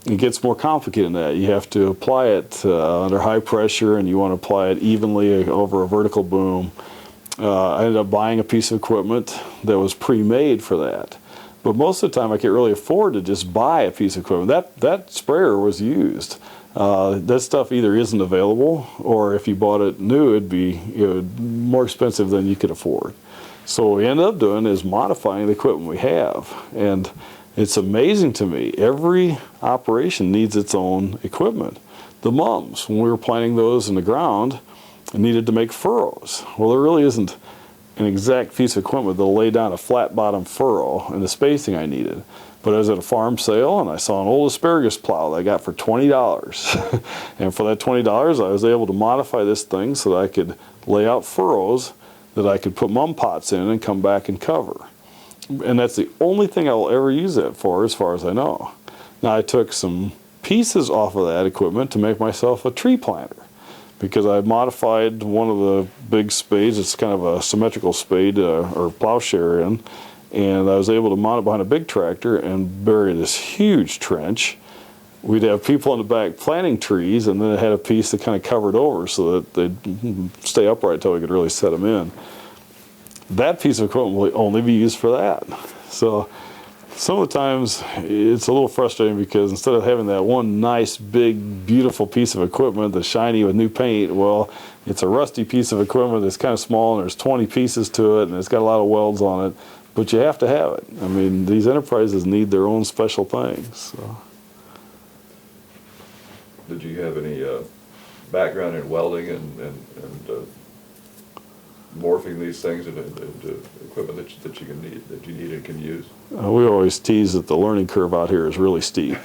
[SPEAKER 2] it gets more complicated than that. You have to apply it under high pressure, and you want to apply it evenly over a vertical boom. I ended up buying a piece of equipment that was pre-made for that. But most of the time I can't really afford to just buy a piece of equipment. That sprayer was used. That stuff either isn't available, or if you bought it new, it'd be more expensive than you could afford. So what we ended up doing is modifying the equipment we have. And it's amazing to me. Every operation needs its own equipment. The mums, when we were planting those in the ground, needed to make furrows. Well, there really isn't an exact piece of equipment that'll lay down a flat bottom furrow and the spacing I needed. But I was at a farm sale and I saw an old asparagus plow that I got for $20. And for that $20, I was able to modify this thing so that I could lay out furrows that I could put mum pots in and come back and cover. And that's the only thing I'll ever use that for, as far as I know. Now, I took some pieces off of that equipment to make myself a tree planter, because I modified one of the big spades. It's kind of a symmetrical spade or plowshare in, and I was able to mount it behind a big tractor and bury this huge trench. We'd have people in the back planting trees, and then it had a piece that kind of covered over so that they'd stay upright until we could really set them in. That piece of equipment will only be used for that. So some of the times it's a little frustrating, because instead of having that one nice, big, beautiful piece of equipment that's shiny with new paint, well, it's a rusty piece of equipment that's kind of small, and there's 20 pieces to it, and it's got a lot of welds on it, but you have to have it. I mean, these enterprises need their own special things. So.
[SPEAKER 1] Did you have any background in welding and morphing these things into equipment that you need and can use?
[SPEAKER 2] We always tease that the learning curve out here is really steep.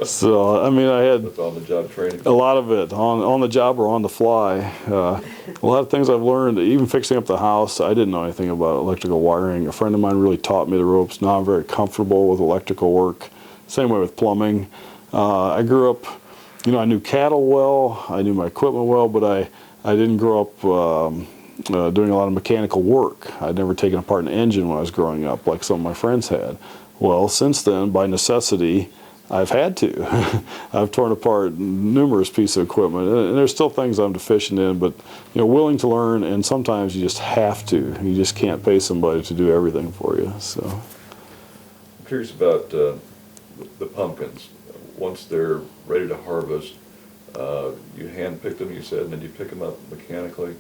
[SPEAKER 2] So, I mean, I had
[SPEAKER 1] on-the-job training.
[SPEAKER 2] A lot of it on the job or on the fly. A lot of things I've learned, even fixing up the house. I didn't know anything about electrical wiring. A friend of mine really taught me the ropes. Now I'm very comfortable with electrical work. Same way with plumbing. I grew up, I knew cattle well, I knew my equipment well, but I didn't grow up doing a lot of mechanical work. I'd never taken apart an engine when I was growing up like some of my friends had. Well, since then, by necessity, I've had to. I've torn apart numerous pieces of equipment, and there's still things I'm deficient in, but willing to learn, and sometimes you just have to. You just can't pay somebody to do everything for you. So,
[SPEAKER 1] I'm curious about the pumpkins. Once they're ready to harvest, you hand pick them, you said, and then you pick them up mechanically?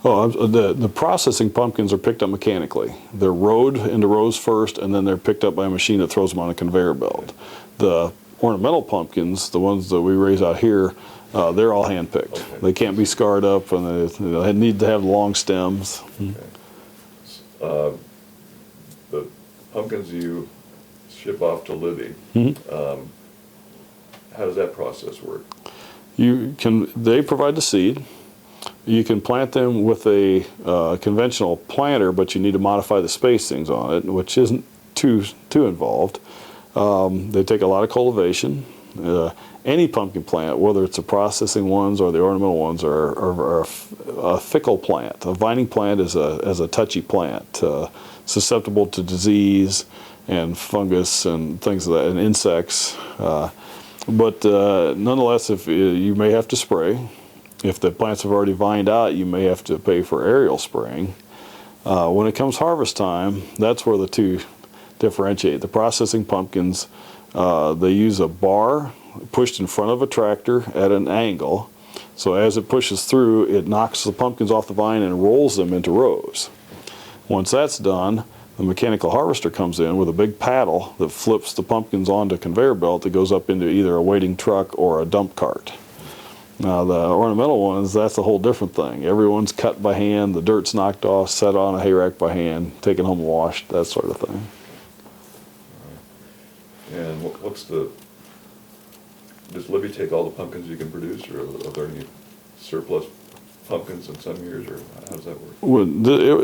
[SPEAKER 2] Oh, the processing pumpkins are picked up mechanically. They're rowed into rows first, and then they're picked up by a machine that throws them on a conveyor belt. The ornamental pumpkins, the ones that we raise out here, they're all hand-picked.
[SPEAKER 1] Okay.
[SPEAKER 2] They can't be scarred up, and they need to have long stems.
[SPEAKER 1] Okay. The pumpkins you ship off to Libby, how does that process work?
[SPEAKER 2] They provide the seed. You can plant them with a conventional planter, but you need to modify the spacings on it, which isn't too involved. They take a lot of cultivation. Any pumpkin plant, whether it's the processing ones or the ornamental ones, are a fickle plant. A vining plant is a touchy plant, susceptible to disease and fungus and things like that, and insects. But nonetheless, if you may have to spray. If the plants have already vined out, you may have to pay for aerial spraying. When it comes harvest time, that's where the two differentiate. The processing pumpkins, they use a bar pushed in front of a tractor at an angle. So as it pushes through, it knocks the pumpkins off the vine and rolls them into rows. Once that's done, the mechanical harvester comes in with a big paddle that flips the pumpkins onto a conveyor belt that goes up into either a waiting truck or a dump cart. Now the ornamental ones, that's a whole different thing. Everyone's cut by hand, the dirt's knocked off, set on a hay rack by hand, taken home washed, that sort of thing.
[SPEAKER 1] And does Libby take all the pumpkins you can produce, or are there any surplus pumpkins in some years, or how does that work?
[SPEAKER 2] Well,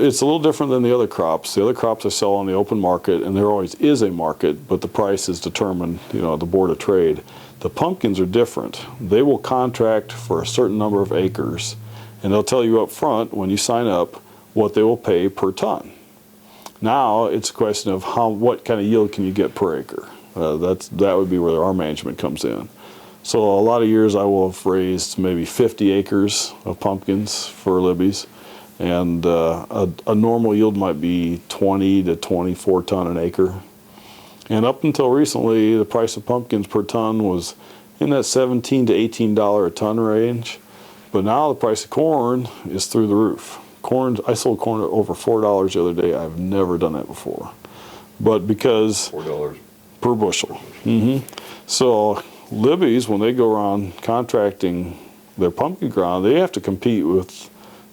[SPEAKER 2] it's a little different than the other crops. The other crops I sell on the open market, and there always is a market, but the price is determined, at the Board of Trade. The pumpkins are different. They will contract for a certain number of acres, and they'll tell you up front when you sign up what they will pay per ton. Now it's a question of what kind of yield can you get per acre. That would be where our management comes in. So a lot of years I will have raised maybe 50 acres of pumpkins for Libby's, and a normal yield might be 20 to 24 ton an acre. And up until recently, the price of pumpkins per ton was in that $17 to $18 a ton range. But now the price of corn is through the roof. I sold corn at over $4 the other day. I've never done that before. But because
[SPEAKER 1] $4
[SPEAKER 2] per bushel. So Libby's, when they go around contracting their pumpkin ground, they have to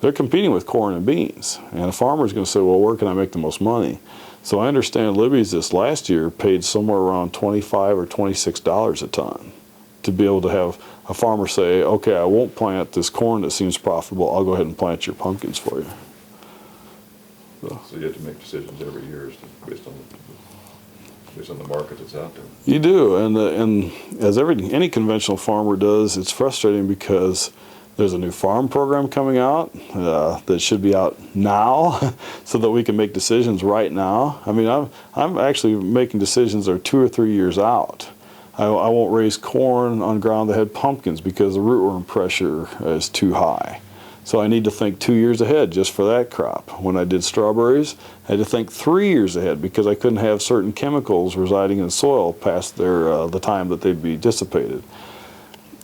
[SPEAKER 2] they're competing with corn and beans. And a farmer's going to say, well, where can I make the most money? So I understand Libby's this last year paid somewhere around $25 or $26 a ton to be able to have a farmer say, okay, I won't plant this corn that seems profitable, I'll go ahead and plant your pumpkins for you.
[SPEAKER 1] So you have to make decisions every year based on the market that's out there.
[SPEAKER 2] You do, and as any conventional farmer does, it's frustrating because there's a new farm program coming out that should be out now so that we can make decisions right now. I mean, I'm actually making decisions that are 2 or 3 years out. I won't raise corn on ground that had pumpkins because the rootworm pressure is too high. So I need to think 2 years ahead just for that crop. When I did strawberries, I had to think 3 years ahead because I couldn't have certain chemicals residing in the soil past the time that they'd be dissipated.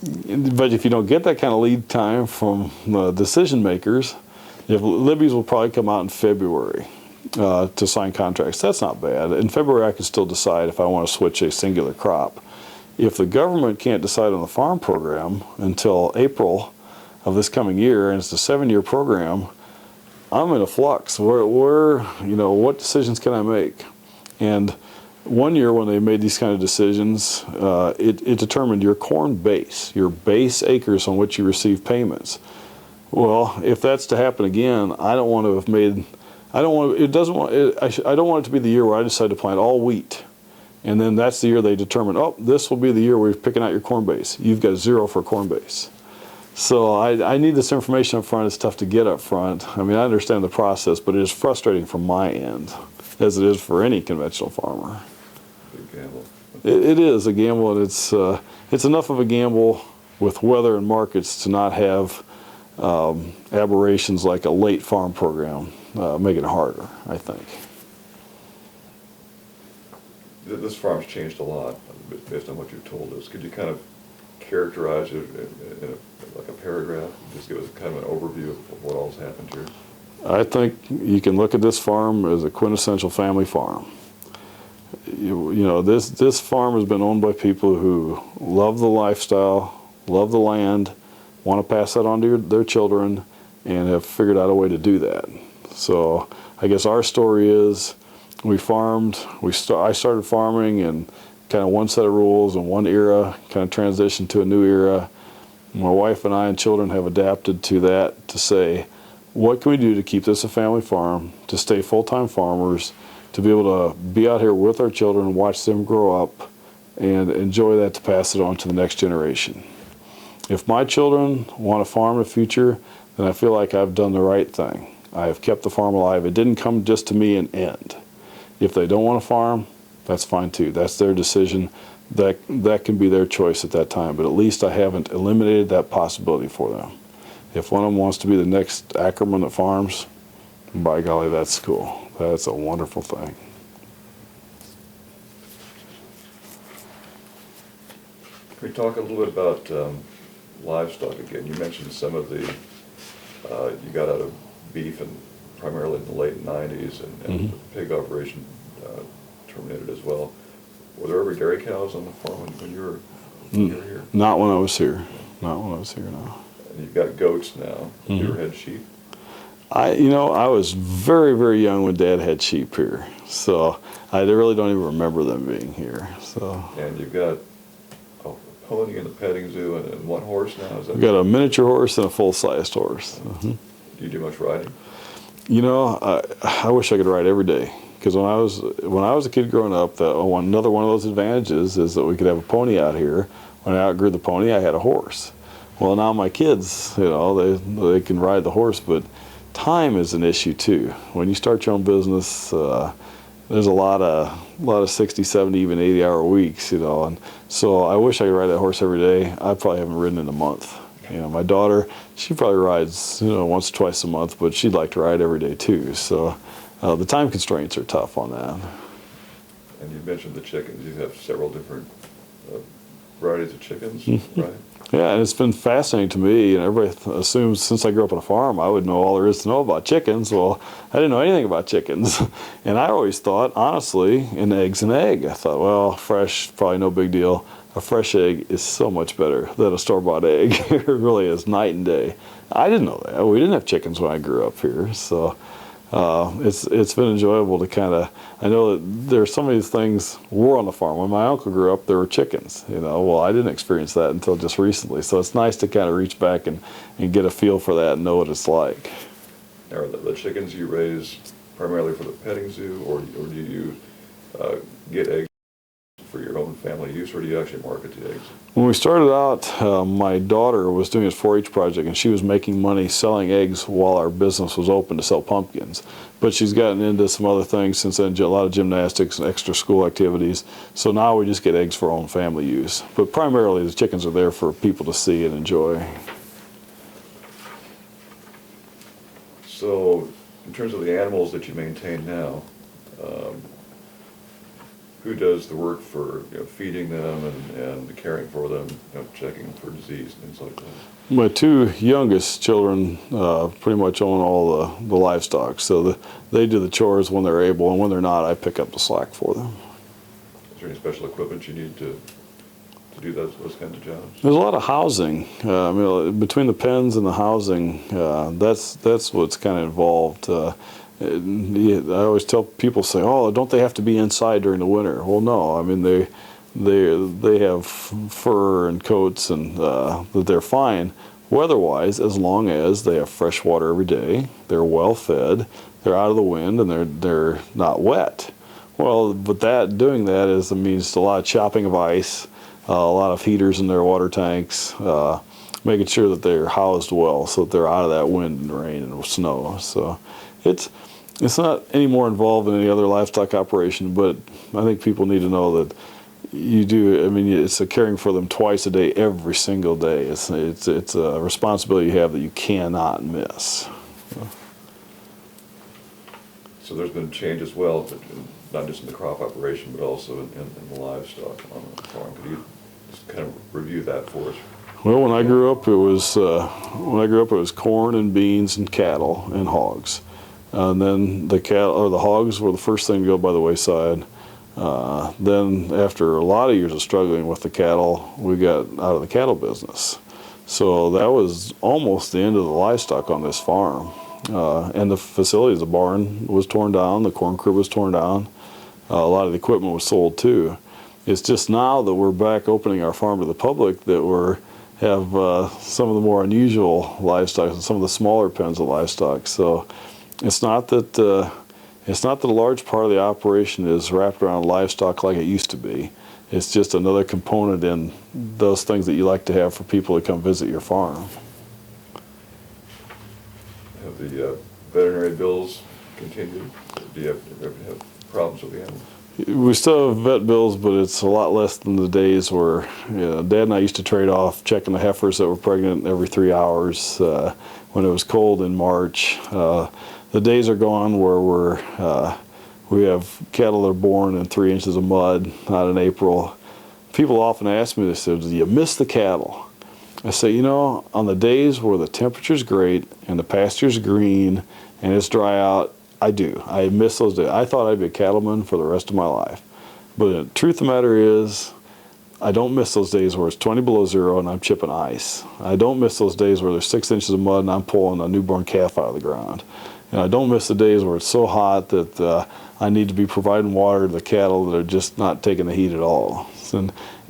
[SPEAKER 2] But if you don't get that kind of lead time from decision makers, Libby's will probably come out in February to sign contracts. That's not bad. In February, I can still decide if I want to switch a singular crop. If the government can't decide on the farm program until April of this coming year, and it's a 7-year program, I'm in a flux. What decisions can I make? And one year when they made these kind of decisions, it determined your corn base, your base acres on which you receive payments. Well, if that's to happen again, I don't want it to be the year where I decide to plant all wheat. And then that's the year they determine, oh, this will be the year we're picking out your corn base. You've got 0 for corn base. So I need this information up front. It's tough to get up front. I mean, I understand the process, but it is frustrating from my end, as it is for any conventional farmer.
[SPEAKER 1] Big gamble.
[SPEAKER 2] It is a gamble, and it's enough of a gamble with weather and markets to not have aberrations like a late farm program make it harder, I think.
[SPEAKER 1] This farm's changed a lot based on what you've told us. Could you kind of characterize it in like a paragraph? Just give us kind of an overview of what all's happened here.
[SPEAKER 2] I think you can look at this farm as a quintessential family farm. You know, this farm has been owned by people who love the lifestyle, love the land, want to pass that on to their children, and have figured out a way to do that. So I guess our story is we farmed, I started farming in kind of one set of rules and one era, kind of transitioned to a new era. My wife and I and children have adapted to that to say, what can we do to keep this a family farm, to stay full-time farmers, to be able to be out here with our children and watch them grow up and enjoy that to pass it on to the next generation. If my children want to farm in the future, then I feel like I've done the right thing. I have kept the farm alive. It didn't come just to me and end. If they don't want to farm, that's fine too. That's their decision. That can be their choice at that time, but at least I haven't eliminated that possibility for them. If one of them wants to be the next Ackerman that farms, by golly, that's cool. That's a wonderful thing.
[SPEAKER 1] Can we talk a little bit about livestock again? You mentioned some of the, you got out of beef and primarily in the late 90s, and the pig operation terminated as well. Were there ever dairy cows on the farm when you were here?
[SPEAKER 2] Not when I was here. Not when I was here, no.
[SPEAKER 1] And you've got goats now. You ever had sheep?
[SPEAKER 2] I was very, very young when Dad had sheep here, so I really don't even remember them being here. So.
[SPEAKER 1] And you've got a pony in the petting zoo and one horse now. Is that?
[SPEAKER 2] We've got a miniature horse and a full-sized horse.
[SPEAKER 1] Do you do much riding?
[SPEAKER 2] You know, I wish I could ride every day. Because when I was a kid growing up, another one of those advantages is that we could have a pony out here. When I outgrew the pony, I had a horse. Well, now my kids, you know, they can ride the horse, but time is an issue too. When you start your own business, there's a lot of 60, 70, even 80-hour weeks, you know. And so I wish I could ride that horse every day. I probably haven't ridden in a month. You know, my daughter, she probably rides, you know, once or twice a month, but she'd like to ride every day too. So. The time constraints are tough on that.
[SPEAKER 1] And you mentioned the chickens. You have several different varieties of chickens, right?
[SPEAKER 2] Yeah, and it's been fascinating to me. And everybody assumes since I grew up on a farm, I would know all there is to know about chickens. Well, I didn't know anything about chickens. And I always thought, honestly, an egg's an egg. I thought, well, fresh, probably no big deal. A fresh egg is so much better than a store-bought egg. It really is night and day. I didn't know that. We didn't have chickens when I grew up here, so... it's been enjoyable to kind of, I know that there's some of these things were on the farm. When my uncle grew up, there were chickens, you know. Well, I didn't experience that until just recently. So it's nice to kind of reach back and get a feel for that and know what it's like.
[SPEAKER 1] Now, are the chickens you raise primarily for the petting zoo, or do you get eggs for your own family use, or do you actually market the eggs?
[SPEAKER 2] When we started out, my daughter was doing a 4-H project, and she was making money selling eggs while our business was open to sell pumpkins. But she's gotten into some other things since then, a lot of gymnastics and extra school activities. So now we just get eggs for our own family use. But primarily the chickens are there for people to see and enjoy.
[SPEAKER 1] So in terms of the animals that you maintain now, who does the work for, you know, feeding them and caring for them, you know, checking for disease and things like that?
[SPEAKER 2] My 2 youngest children pretty much own all the livestock, so they do the chores when they're able, and when they're not, I pick up the slack for them.
[SPEAKER 1] Is there any special equipment you need to do those kinds of jobs?
[SPEAKER 2] There's a lot of housing. I mean, between the pens and the housing, that's what's kind of involved. I always tell people, say, oh, don't they have to be inside during the winter? Well, no. I mean, they have fur and coats, and that they're fine weather-wise as long as they have fresh water every day, they're well fed, they're out of the wind, and they're not wet. Well, but doing that means a lot of chopping of ice, a lot of heaters in their water tanks, making sure that they're housed well so that they're out of that wind and rain and snow. So it's not any more involved than any other livestock operation, but I think people need to know that you do. I mean, it's a caring for them twice a day, every single day. It's a responsibility you have that you cannot miss.
[SPEAKER 1] So there's been change as well, but not just in the crop operation, but also in the livestock on the farm. Could you Just kind of review that for us.
[SPEAKER 2] Well, when I grew up, it was corn and beans and cattle and hogs. And then the hogs were the first thing to go by the wayside. Then after a lot of years of struggling with the cattle, we got out of the cattle business. So that was almost the end of the livestock on this farm. And the facilities, the barn was torn down, the corn crib was torn down. A lot of the equipment was sold too. It's just now that we're back opening our farm to the public that have some of the more unusual livestock and some of the smaller pens of livestock. So it's not that a large part of the operation is wrapped around livestock like it used to be. It's just another component in those things that you like to have for people to come visit your farm.
[SPEAKER 1] Have the veterinary bills continued? Do you ever have problems with the animals?
[SPEAKER 2] We still have vet bills, but it's a lot less than the days where Dad and I used to trade off checking the heifers that were pregnant every 3 hours when it was cold in March. The days are gone where we have cattle that are born in 3 inches of mud, not in April. People often ask me, they say, do you miss the cattle? I say, you know, on the days where the temperature's great and the pasture's green and it's dry out, I do. I miss those days. I thought I'd be a cattleman for the rest of my life. But the truth of the matter is, I don't miss those days where it's 20 below zero and I'm chipping ice. I don't miss those days where there's 6 inches of mud and I'm pulling a newborn calf out of the ground. And I don't miss the days where it's so hot that I need to be providing water to the cattle that are just not taking the heat at all.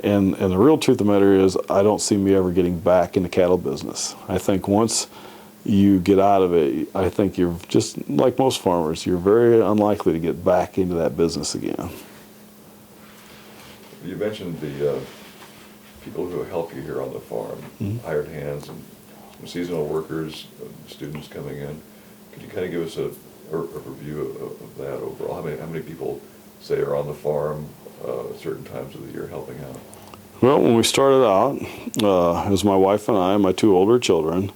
[SPEAKER 2] And the real truth of the matter is, I don't see me ever getting back in the cattle business. I think once you get out of it, I think you're just like most farmers, you're very unlikely to get back into that business again.
[SPEAKER 1] You mentioned the people who help you here on the farm, hired hands and some seasonal workers, students coming in. Could you kind of give us a review of that overall? How many people, say, are on the farm at certain times of the year helping out?
[SPEAKER 2] Well, when we started out, it was my wife and I and my 2 older children.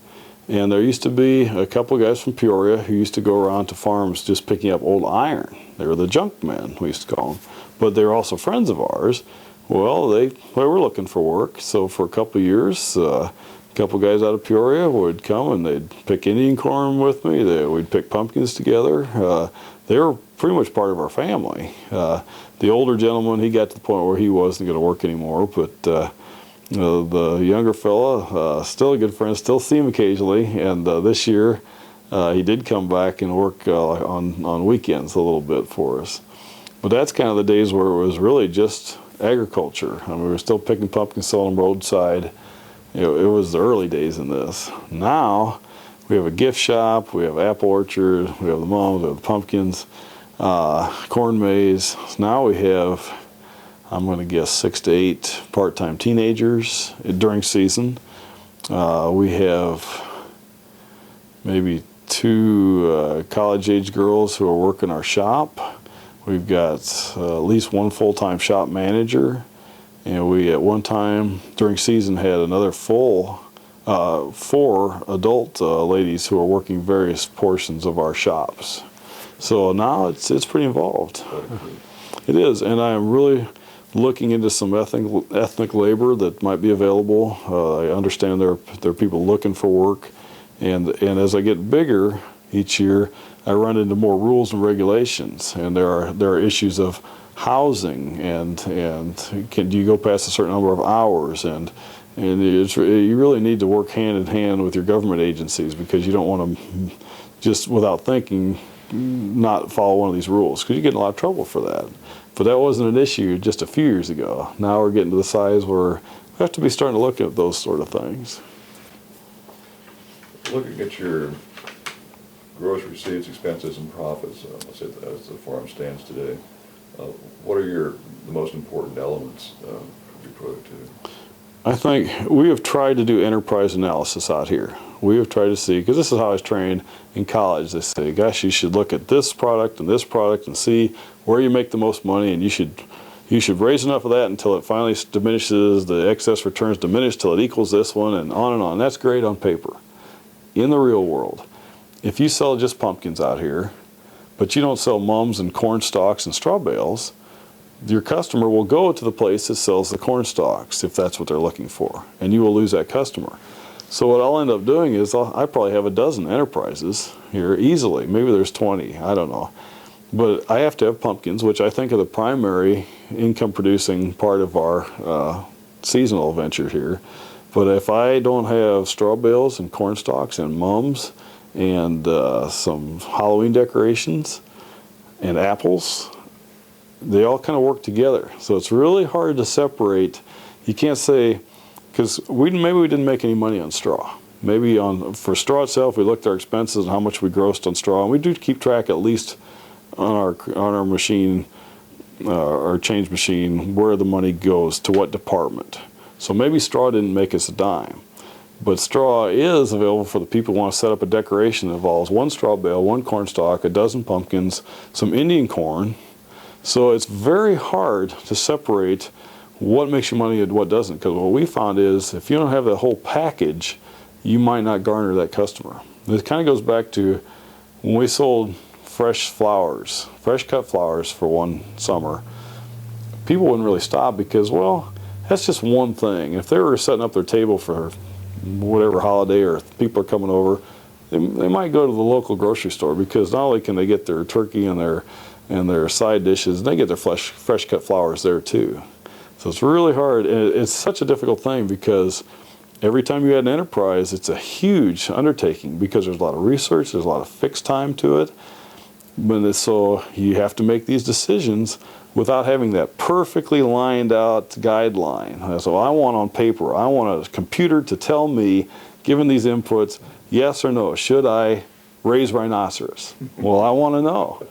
[SPEAKER 2] And there used to be a couple of guys from Peoria who used to go around to farms just picking up old iron. They were the junk men, we used to call them. But they were also friends of ours. Well, they were looking for work. So for a couple of years, a couple of guys out of Peoria would come and they'd pick Indian corn with me. We'd pick pumpkins together. They were pretty much part of our family. The older gentleman, he got to the point where he wasn't going to work anymore, but the younger fella, still a good friend, still see him occasionally, and this year he did come back and work on weekends a little bit for us. But that's kind of the days where it was really just agriculture. I mean, we were still picking pumpkins, selling them roadside. It was the early days in this. Now we have a gift shop, we have apple orchard, we have the mums, we have the pumpkins, corn maze. So now we have, I'm going to guess, 6 to 8 part-time teenagers during season. We have maybe 2 college-age girls who are working our shop. We've got at least 1 full-time shop manager. And we, at one time during season, had another 4 adult ladies who are working various portions of our shops. So now it's pretty involved. It is, and I am really looking into some ethnic labor that might be available. I understand there are people looking for work, and as I get bigger each year, I run into more rules and regulations, and there are issues of housing and do you go past a certain number of hours, and you really need to work hand in hand with your government agencies, because you don't want to just without thinking not follow one of these rules, because you get in a lot of trouble for that. But that wasn't an issue just a few years ago. Now we're getting to the size where we have to be starting to look at those sort of things.
[SPEAKER 1] Looking at your gross receipts, expenses, and profits, let's say as the farm stands today, what are the most important elements of your productivity?
[SPEAKER 2] I think we have tried to do enterprise analysis out here. We have tried to see, because this is how I was trained in college. They say, gosh, you should look at this product and see where you make the most money, and you should raise enough of that until it finally diminishes, the excess returns diminish till it equals this one, and on and on. That's great on paper. In the real world, if you sell just pumpkins out here, but you don't sell mums and corn stalks and straw bales, your customer will go to the place that sells the corn stalks if that's what they're looking for, and you will lose that customer. So what I'll end up doing is I probably have a dozen enterprises here easily. Maybe there's 20, I don't know. But I have to have pumpkins, which I think are the primary income producing part of our seasonal venture here. But if I don't have straw bales and corn stalks and mums and some Halloween decorations and apples, they all kind of work together. So it's really hard to separate. You can't say, because maybe we didn't make any money on straw. Maybe for straw itself, we looked at our expenses and how much we grossed on straw, and we do keep track at least on our machine, our change machine, where the money goes to what department. So maybe straw didn't make us a dime, but straw is available for the people who want to set up a decoration that involves one straw bale, one corn stalk, a dozen pumpkins, some Indian corn. So it's very hard to separate what makes you money and what doesn't, because what we found is if you don't have the whole package, you might not garner that customer. It kind of goes back to when we sold fresh flowers, fresh cut flowers for one summer. People wouldn't really stop because, well, that's just one thing. If they were setting up their table for whatever holiday or people are coming over, they might go to the local grocery store, because not only can they get their turkey and their side dishes, they get their fresh cut flowers there too. So it's really hard, and it's such a difficult thing because every time you add an enterprise, it's a huge undertaking because there's a lot of research, there's a lot of fixed time to it. So you have to make these decisions without having that perfectly lined out guideline. So I want on paper, I want a computer to tell me, given these inputs, yes or no, should I raise rhinoceros? Well, I want to know.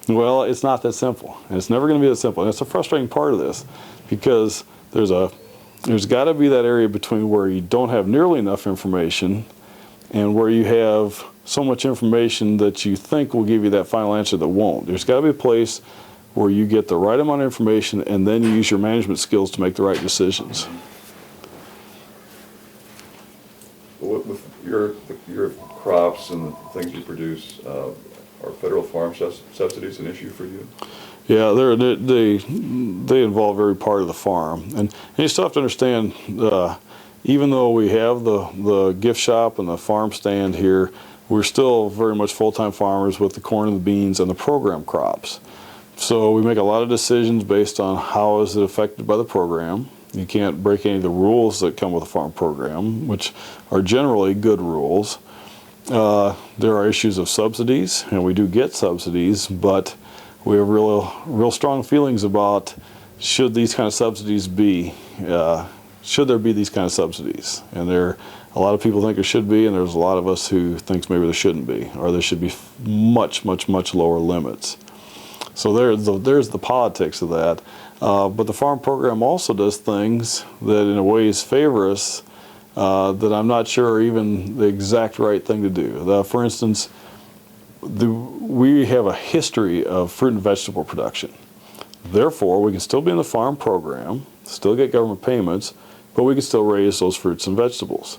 [SPEAKER 2] Well, it's not that simple. And it's never going to be that simple. And it's a frustrating part of this, because there's got to be that area between where you don't have nearly enough information and where you have so much information that you think will give you that final answer that won't. There's got to be a place where you get the right amount of information and then you use your management skills to make the right decisions.
[SPEAKER 1] With your crops and the things you produce, are federal farm subsidies an issue for you?
[SPEAKER 2] Yeah, they involve every part of the farm, and you still have to understand. Even though we have the gift shop and the farm stand here, we're still very much full-time farmers with the corn and the beans and the program crops. So we make a lot of decisions based on how is it affected by the program. You can't break any of the rules that come with a farm program, which are generally good rules. There are issues of subsidies, and we do get subsidies, but we have real strong feelings about should these kind of subsidies be, should there be these kind of subsidies. And a lot of people think there should be, and there's a lot of us who thinks maybe there shouldn't be, or there should be much lower limits. So there's the politics of that. But the farm program also does things that in a ways favor us that I'm not sure are even the exact right thing to do. For instance, we have a history of fruit and vegetable production. Therefore, we can still be in the farm program, still get government payments, but we can still raise those fruits and vegetables.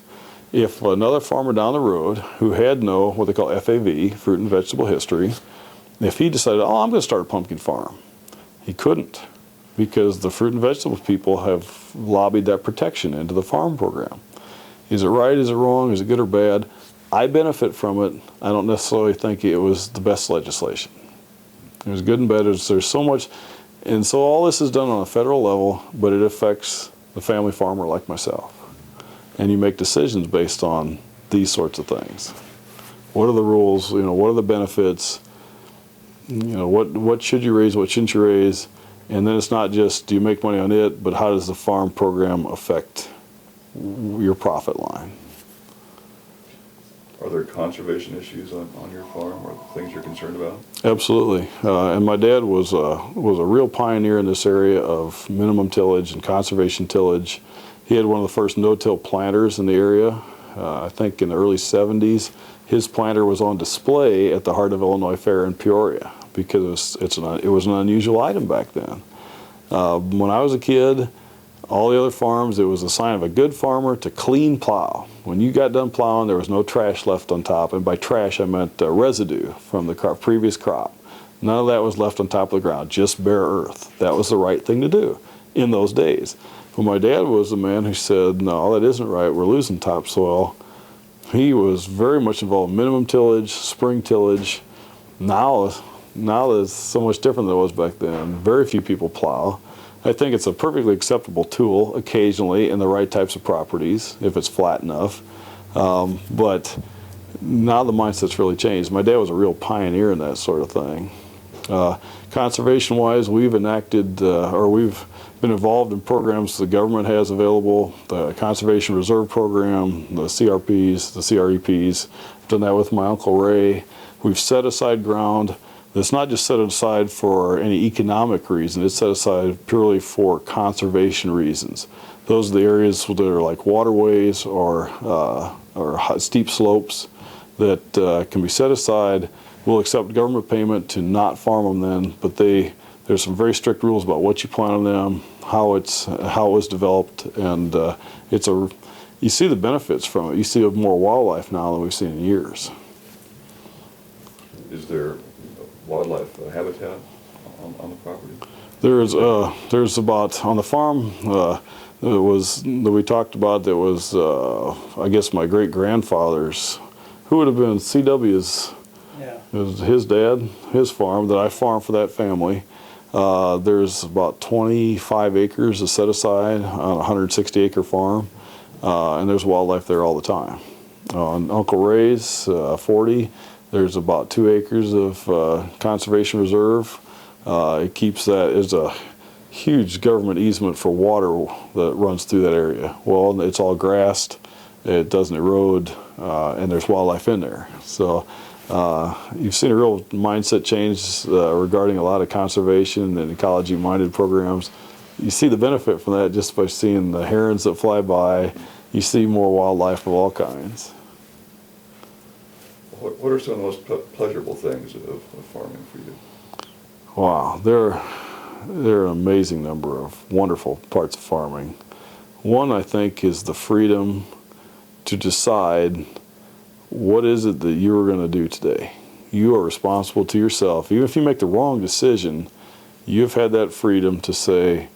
[SPEAKER 2] If another farmer down the road who had no, what they call FAV, fruit and vegetable history, if he decided, oh, I'm going to start a pumpkin farm, he couldn't, because the fruit and vegetable people have lobbied that protection into the farm program. Is it right? Is it wrong? Is it good or bad? I benefit from it. I don't necessarily think it was the best legislation. There's good and bad. There's so much, and so all this is done on a federal level, but it affects the family farmer like myself. And you make decisions based on these sorts of things. What are the rules? What are the benefits? What should you raise? What shouldn't you raise? And then it's not just do you make money on it, but how does the farm program affect your profit line?
[SPEAKER 1] Are there conservation issues on your farm, or things you're concerned about?
[SPEAKER 2] Absolutely. And my dad was a real pioneer in this area of minimum tillage and conservation tillage. He had one of the first no-till planters in the area. I think in the early 70s, his planter was on display at the Heart of Illinois Fair in Peoria because it was an unusual item back then. When I was a kid, all the other farms, it was a sign of a good farmer to clean plow. When you got done plowing, there was no trash left on top, and by trash I meant residue from the previous crop. None of that was left on top of the ground, just bare earth. That was the right thing to do in those days. But my dad was the man who said, no, that isn't right, we're losing topsoil. He was very much involved in minimum tillage, spring tillage. Now it's so much different than it was back then. Very few people plow. I think it's a perfectly acceptable tool occasionally in the right types of properties, if it's flat enough. But now the mindset's really changed. My dad was a real pioneer in that sort of thing. Conservation-wise, we've enacted, or we've been involved in programs the government has available, the Conservation Reserve Program, the CRPs, the CREPs. I've done that with my Uncle Ray. We've set aside ground that's not just set aside for any economic reason, it's set aside purely for conservation reasons. Those are the areas that are like waterways or steep slopes that can be set aside. We'll accept government payment to not farm them then, but there's some very strict rules about what you plant on them, how it was developed, and you see the benefits from it. You see more wildlife now than we've seen in years.
[SPEAKER 1] Is there wildlife habitat on the property?
[SPEAKER 2] There's about, on the farm that we talked about, that was I guess my great grandfather's, who would have been CW's.
[SPEAKER 3] Yeah.
[SPEAKER 2] It was his dad, his farm that I farmed for that family. There's about 25 acres is set aside on a 160-acre farm, and there's wildlife there all the time. On Uncle Ray's 40, there's about 2 acres of conservation reserve. It keeps that as a huge government easement for water that runs through that area. Well, it's all grassed, it doesn't erode, and there's wildlife in there. So you've seen a real mindset change regarding a lot of conservation and ecology-minded programs. You see the benefit from that just by seeing the herons that fly by. You see more wildlife of all kinds.
[SPEAKER 1] What are some of the most pleasurable things of farming for you?
[SPEAKER 2] Wow, there are an amazing number of wonderful parts of farming. One, I think, is the freedom to decide what is it that you're going to do today. You are responsible to yourself. Even if you make the wrong decision, you've had that freedom to say,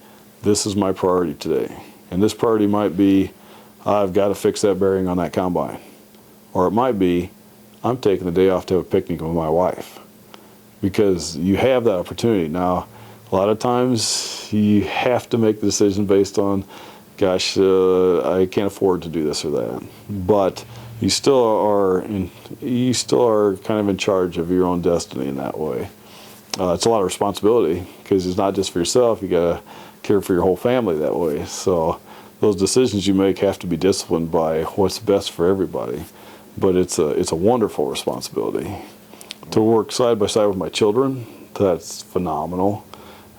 [SPEAKER 2] this is my priority today. And this priority might be, I've got to fix that bearing on that combine. Or it might be, I'm taking the day off to have a picnic with my wife. Because you have that opportunity. Now, a lot of times you have to make the decision based on, gosh, I can't afford to do this or that. But you still are kind of in charge of your own destiny in that way. It's a lot of responsibility because it's not just for yourself. You got to care for your whole family that way. So those decisions you make have to be disciplined by what's best for everybody. But it's a wonderful responsibility. To work side by side with my children, that's phenomenal.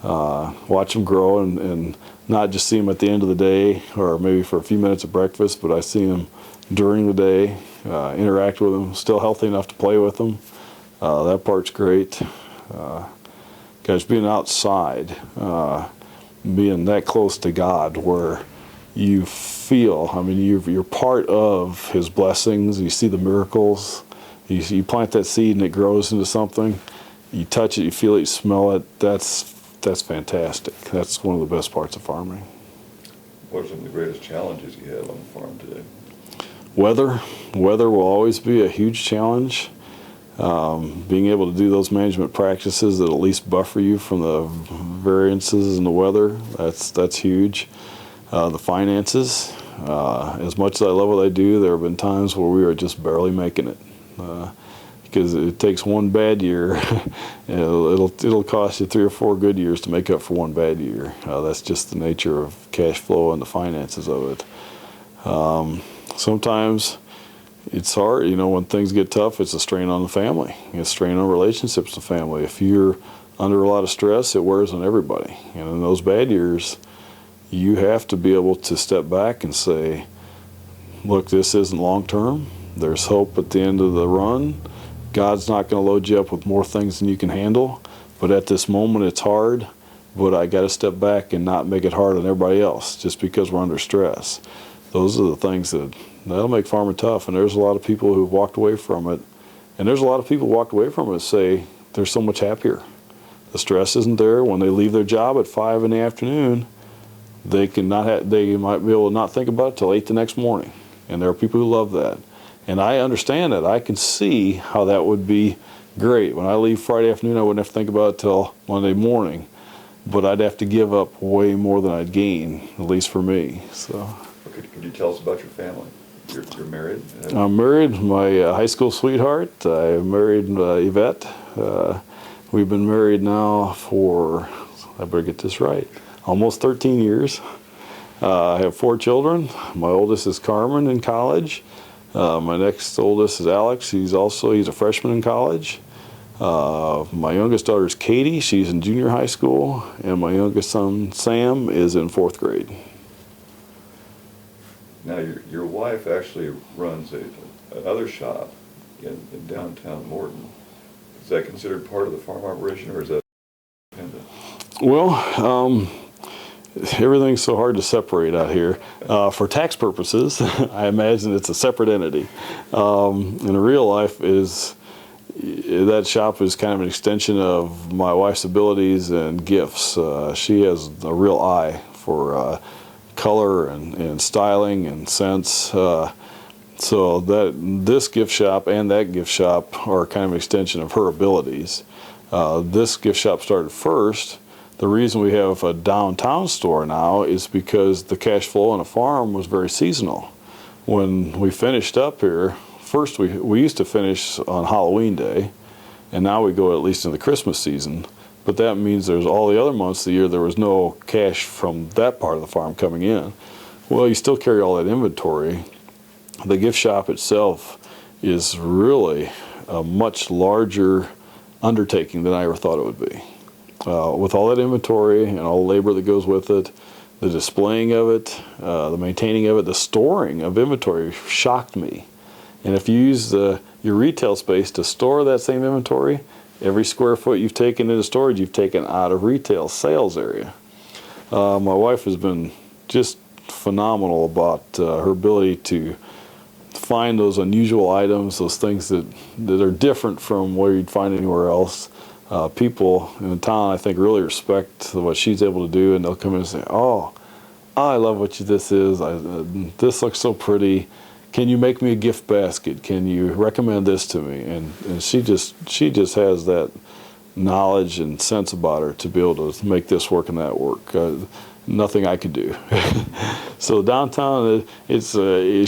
[SPEAKER 2] Watch them grow and not just see them at the end of the day or maybe for a few minutes at breakfast, but I see them during the day, interact with them, still healthy enough to play with them. That part's great. Guys, being outside, being that close to God where you feel, I mean, you're part of His blessings, you see the miracles, you plant that seed and it grows into something, you touch it, you feel it, you smell it, that's fantastic. That's one of the best parts of farming.
[SPEAKER 1] What are some of the greatest challenges you have on the farm today?
[SPEAKER 2] Weather will always be a huge challenge. Being able to do those management practices that at least buffer you from the variances in the weather, that's huge. The finances, as much as I love what I do, there have been times where we are just barely making it. Because it takes one bad year, it'll cost you 3 or 4 good years to make up for one bad year. That's just the nature of cash flow and the finances of it. Sometimes it's hard, when things get tough, it's a strain on the family. It's a strain on relationships with the family. If you're under a lot of stress, it wears on everybody. And in those bad years, you have to be able to step back and say, look, this isn't long term. There's hope at the end of the run. God's not going to load you up with more things than you can handle. But at this moment, it's hard. But I got to step back and not make it hard on everybody else just because we're under stress. Those are the things that'll make farming tough. And there's a lot of people who've walked away from it. And there's a lot of people who walked away from it say they're so much happier. The stress isn't there. When they leave their job at 5 in the afternoon, they might be able to not think about it till 8 the next morning. And there are people who love that. And I understand that. I can see how that would be great. When I leave Friday afternoon, I wouldn't have to think about it till Monday morning. But I'd have to give up way more than I'd gain, at least for me. So.
[SPEAKER 1] Could you tell us about your family? You're married?
[SPEAKER 2] I'm married. My high school sweetheart. I married Yvette. We've been married now for, I better get this right, almost 13 years. I have 4 children. My oldest is Carmen in college. My next oldest is Alex. He's a freshman in college. My youngest daughter is Katie. She's in junior high school. And my youngest son, Sam, is in 4th grade.
[SPEAKER 1] Now, your wife actually runs another shop in downtown Morton. Is that considered part of the farm operation, or is that independent?
[SPEAKER 2] Well, everything's so hard to separate out here. For tax purposes, I imagine it's a separate entity. In real life, that shop is kind of an extension of my wife's abilities and gifts. She has a real eye for color and styling and sense. So that this gift shop and that gift shop are kind of an extension of her abilities. This gift shop started first. The reason we have a downtown store now is because the cash flow on a farm was very seasonal. When we finished up here, first we used to finish on Halloween Day, and now we go at least in the Christmas season. But that means there's all the other months of the year there was no cash from that part of the farm coming in. Well, you still carry all that inventory. The gift shop itself is really a much larger undertaking than I ever thought it would be. With all that inventory and all the labor that goes with it, the displaying of it, the maintaining of it, the storing of inventory shocked me. And if you use your retail space to store that same inventory, every square foot you've taken into storage, you've taken out of retail sales area. My wife has been just phenomenal about her ability to find those unusual items, those things that are different from where you'd find anywhere else. People in the town, I think, really respect what she's able to do, and they'll come in and say, "Oh, I love what this is. This looks so pretty. Can you make me a gift basket? Can you recommend this to me?" And she just has that knowledge and sense about her to be able to make this work and that work. Nothing I could do. So downtown, it's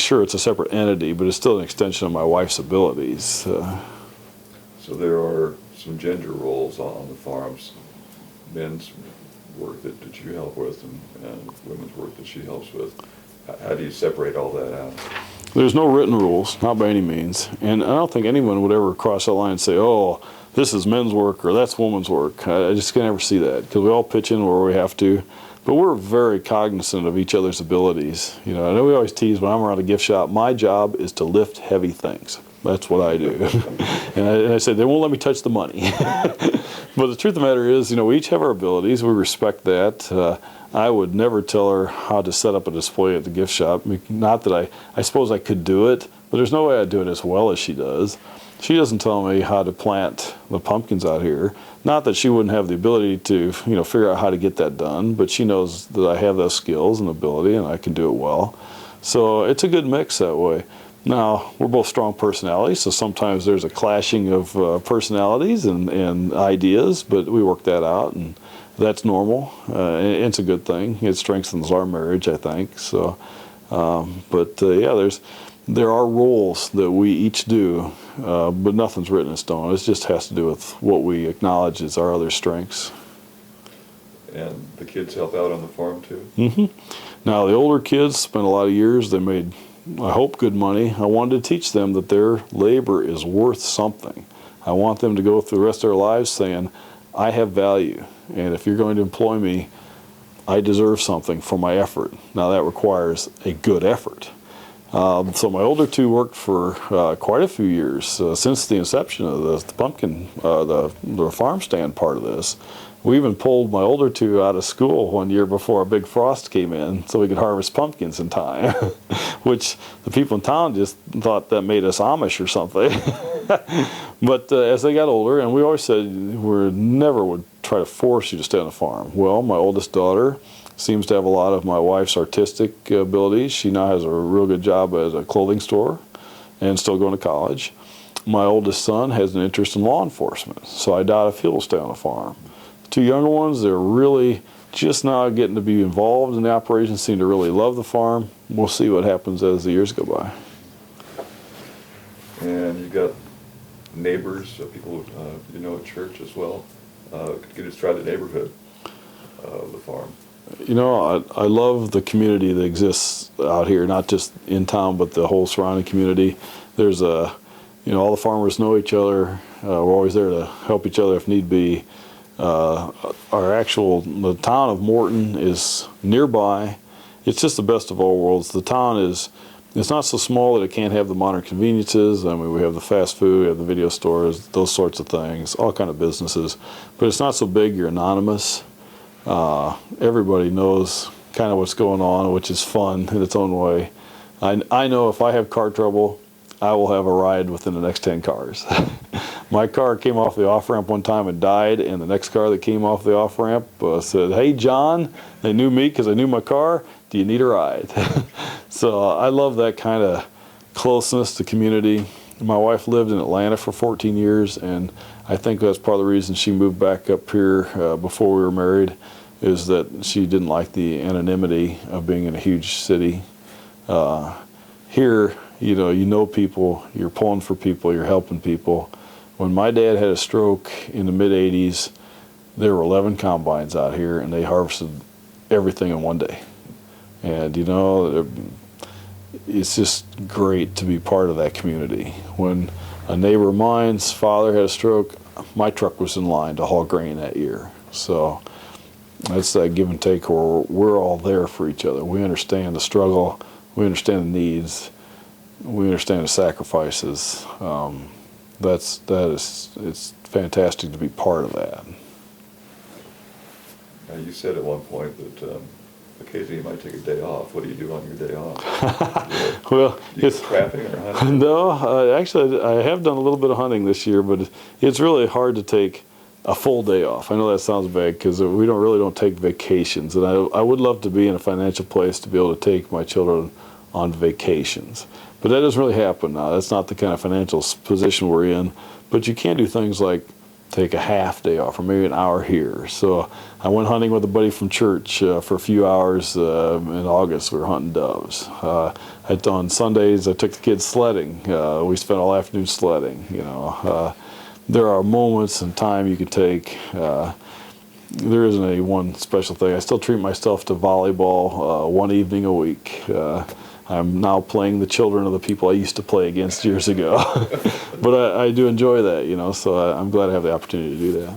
[SPEAKER 2] sure it's a separate entity, but it's still an extension of my wife's abilities.
[SPEAKER 1] So there are some gender roles on the farms, men's work that you help with and women's work that she helps with. How do you separate all that out?
[SPEAKER 2] There's no written rules, not by any means. And I don't think anyone would ever cross that line and say, "Oh, this is men's work," or "That's woman's work." I just can never see that, because we all pitch in where we have to. But we're very cognizant of each other's abilities. You know, I know we always tease when I'm around a gift shop, my job is to lift heavy things. That's what I do. and I said, they won't let me touch the money. But the truth of the matter is, you know, we each have our abilities. We respect that. I would never tell her how to set up a display at the gift shop. Not that I suppose I could do it, but there's no way I'd do it as well as she does. She doesn't tell me how to plant the pumpkins out here. Not that she wouldn't have the ability to, you know, figure out how to get that done, but she knows that I have those skills and ability and I can do it well. So it's a good mix that way. Now, we're both strong personalities, so sometimes there's a clashing of personalities and ideas, but we work that out, and that's normal. It's a good thing. It strengthens our marriage, I think. So, yeah, there are roles that we each do, but nothing's written in stone. It just has to do with what we acknowledge as our other strengths.
[SPEAKER 1] And the kids help out on the farm too?
[SPEAKER 2] Mm-hmm. Now, the older kids spent a lot of years. They made, I hope, good money. I wanted to teach them that their labor is worth something. I want them to go through the rest of their lives saying, I have value, and if you're going to employ me, I deserve something for my effort. Now, that requires a good effort. So my older two worked for quite a few years since the inception of the pumpkin, the farm stand part of this. We even pulled my older two out of school one year before a big frost came in so we could harvest pumpkins in time, which the people in town just thought that made us Amish or something. But as they got older, and we always said we never would try to force you to stay on the farm. Well, my oldest daughter seems to have a lot of my wife's artistic abilities. She now has a real good job at a clothing store and still going to college. My oldest son has an interest in law enforcement, so I doubt if he'll stay on the farm. The two younger ones, they're really just now getting to be involved in the operation, seem to really love the farm. We'll see what happens as the years go by.
[SPEAKER 1] And you've got neighbors, people you know at church as well. Could you describe the neighborhood of the farm?
[SPEAKER 2] You know, I love the community that exists out here, not just in town, but the whole surrounding community. There's a, you know, all the farmers know each other. We're always there to help each other if need be. The town of Morton is nearby. It's just the best of all worlds. The town it's not so small that it can't have the modern conveniences. I mean, we have the fast food, we have the video stores, those sorts of things, all kind of businesses. But it's not so big, you're anonymous. Everybody knows kind of what's going on, which is fun in its own way. I know if I have car trouble, I will have a ride within the next 10 cars. My car came off the off-ramp one time and died, and the next car that came off the off-ramp said, "Hey, John," they knew me because I knew my car, "do you need a ride?" So I love that kind of closeness to community. My wife lived in Atlanta for 14 years, and I think that's part of the reason she moved back up here before we were married, is that she didn't like the anonymity of being in a huge city. Here, you know people, you're pulling for people, you're helping people. When my dad had a stroke in the mid-'80s, there were 11 combines out here, and they harvested everything in one day. And, you know, it's just great to be part of that community. When a neighbor of mine's father had a stroke, my truck was in line to haul grain that year. So that's that give and take where we're all there for each other. We understand the struggle, we understand the needs, we understand the sacrifices. It's fantastic to be part of that.
[SPEAKER 1] Now, you said at one point that occasionally you might take a day off. What do you do on your day off?
[SPEAKER 2] Well,
[SPEAKER 1] do you go trapping or hunting?
[SPEAKER 2] No, actually I have done a little bit of hunting this year, but it's really hard to take a full day off. I know that sounds bad because we really don't take vacations, and I would love to be in a financial place to be able to take my children on vacations. But that doesn't really happen now. That's not the kind of financial position we're in. But you can do things like take a half day off or maybe an hour here. So I went hunting with a buddy from church for a few hours in August. We were hunting doves. On Sundays I took the kids sledding. We spent all afternoon sledding. You know, there are moments in time you can take. There isn't any one special thing. I still treat myself to volleyball one evening a week. I'm now playing the children of the people I used to play against years ago. But I do enjoy that, you know, so I'm glad I have the opportunity to do that.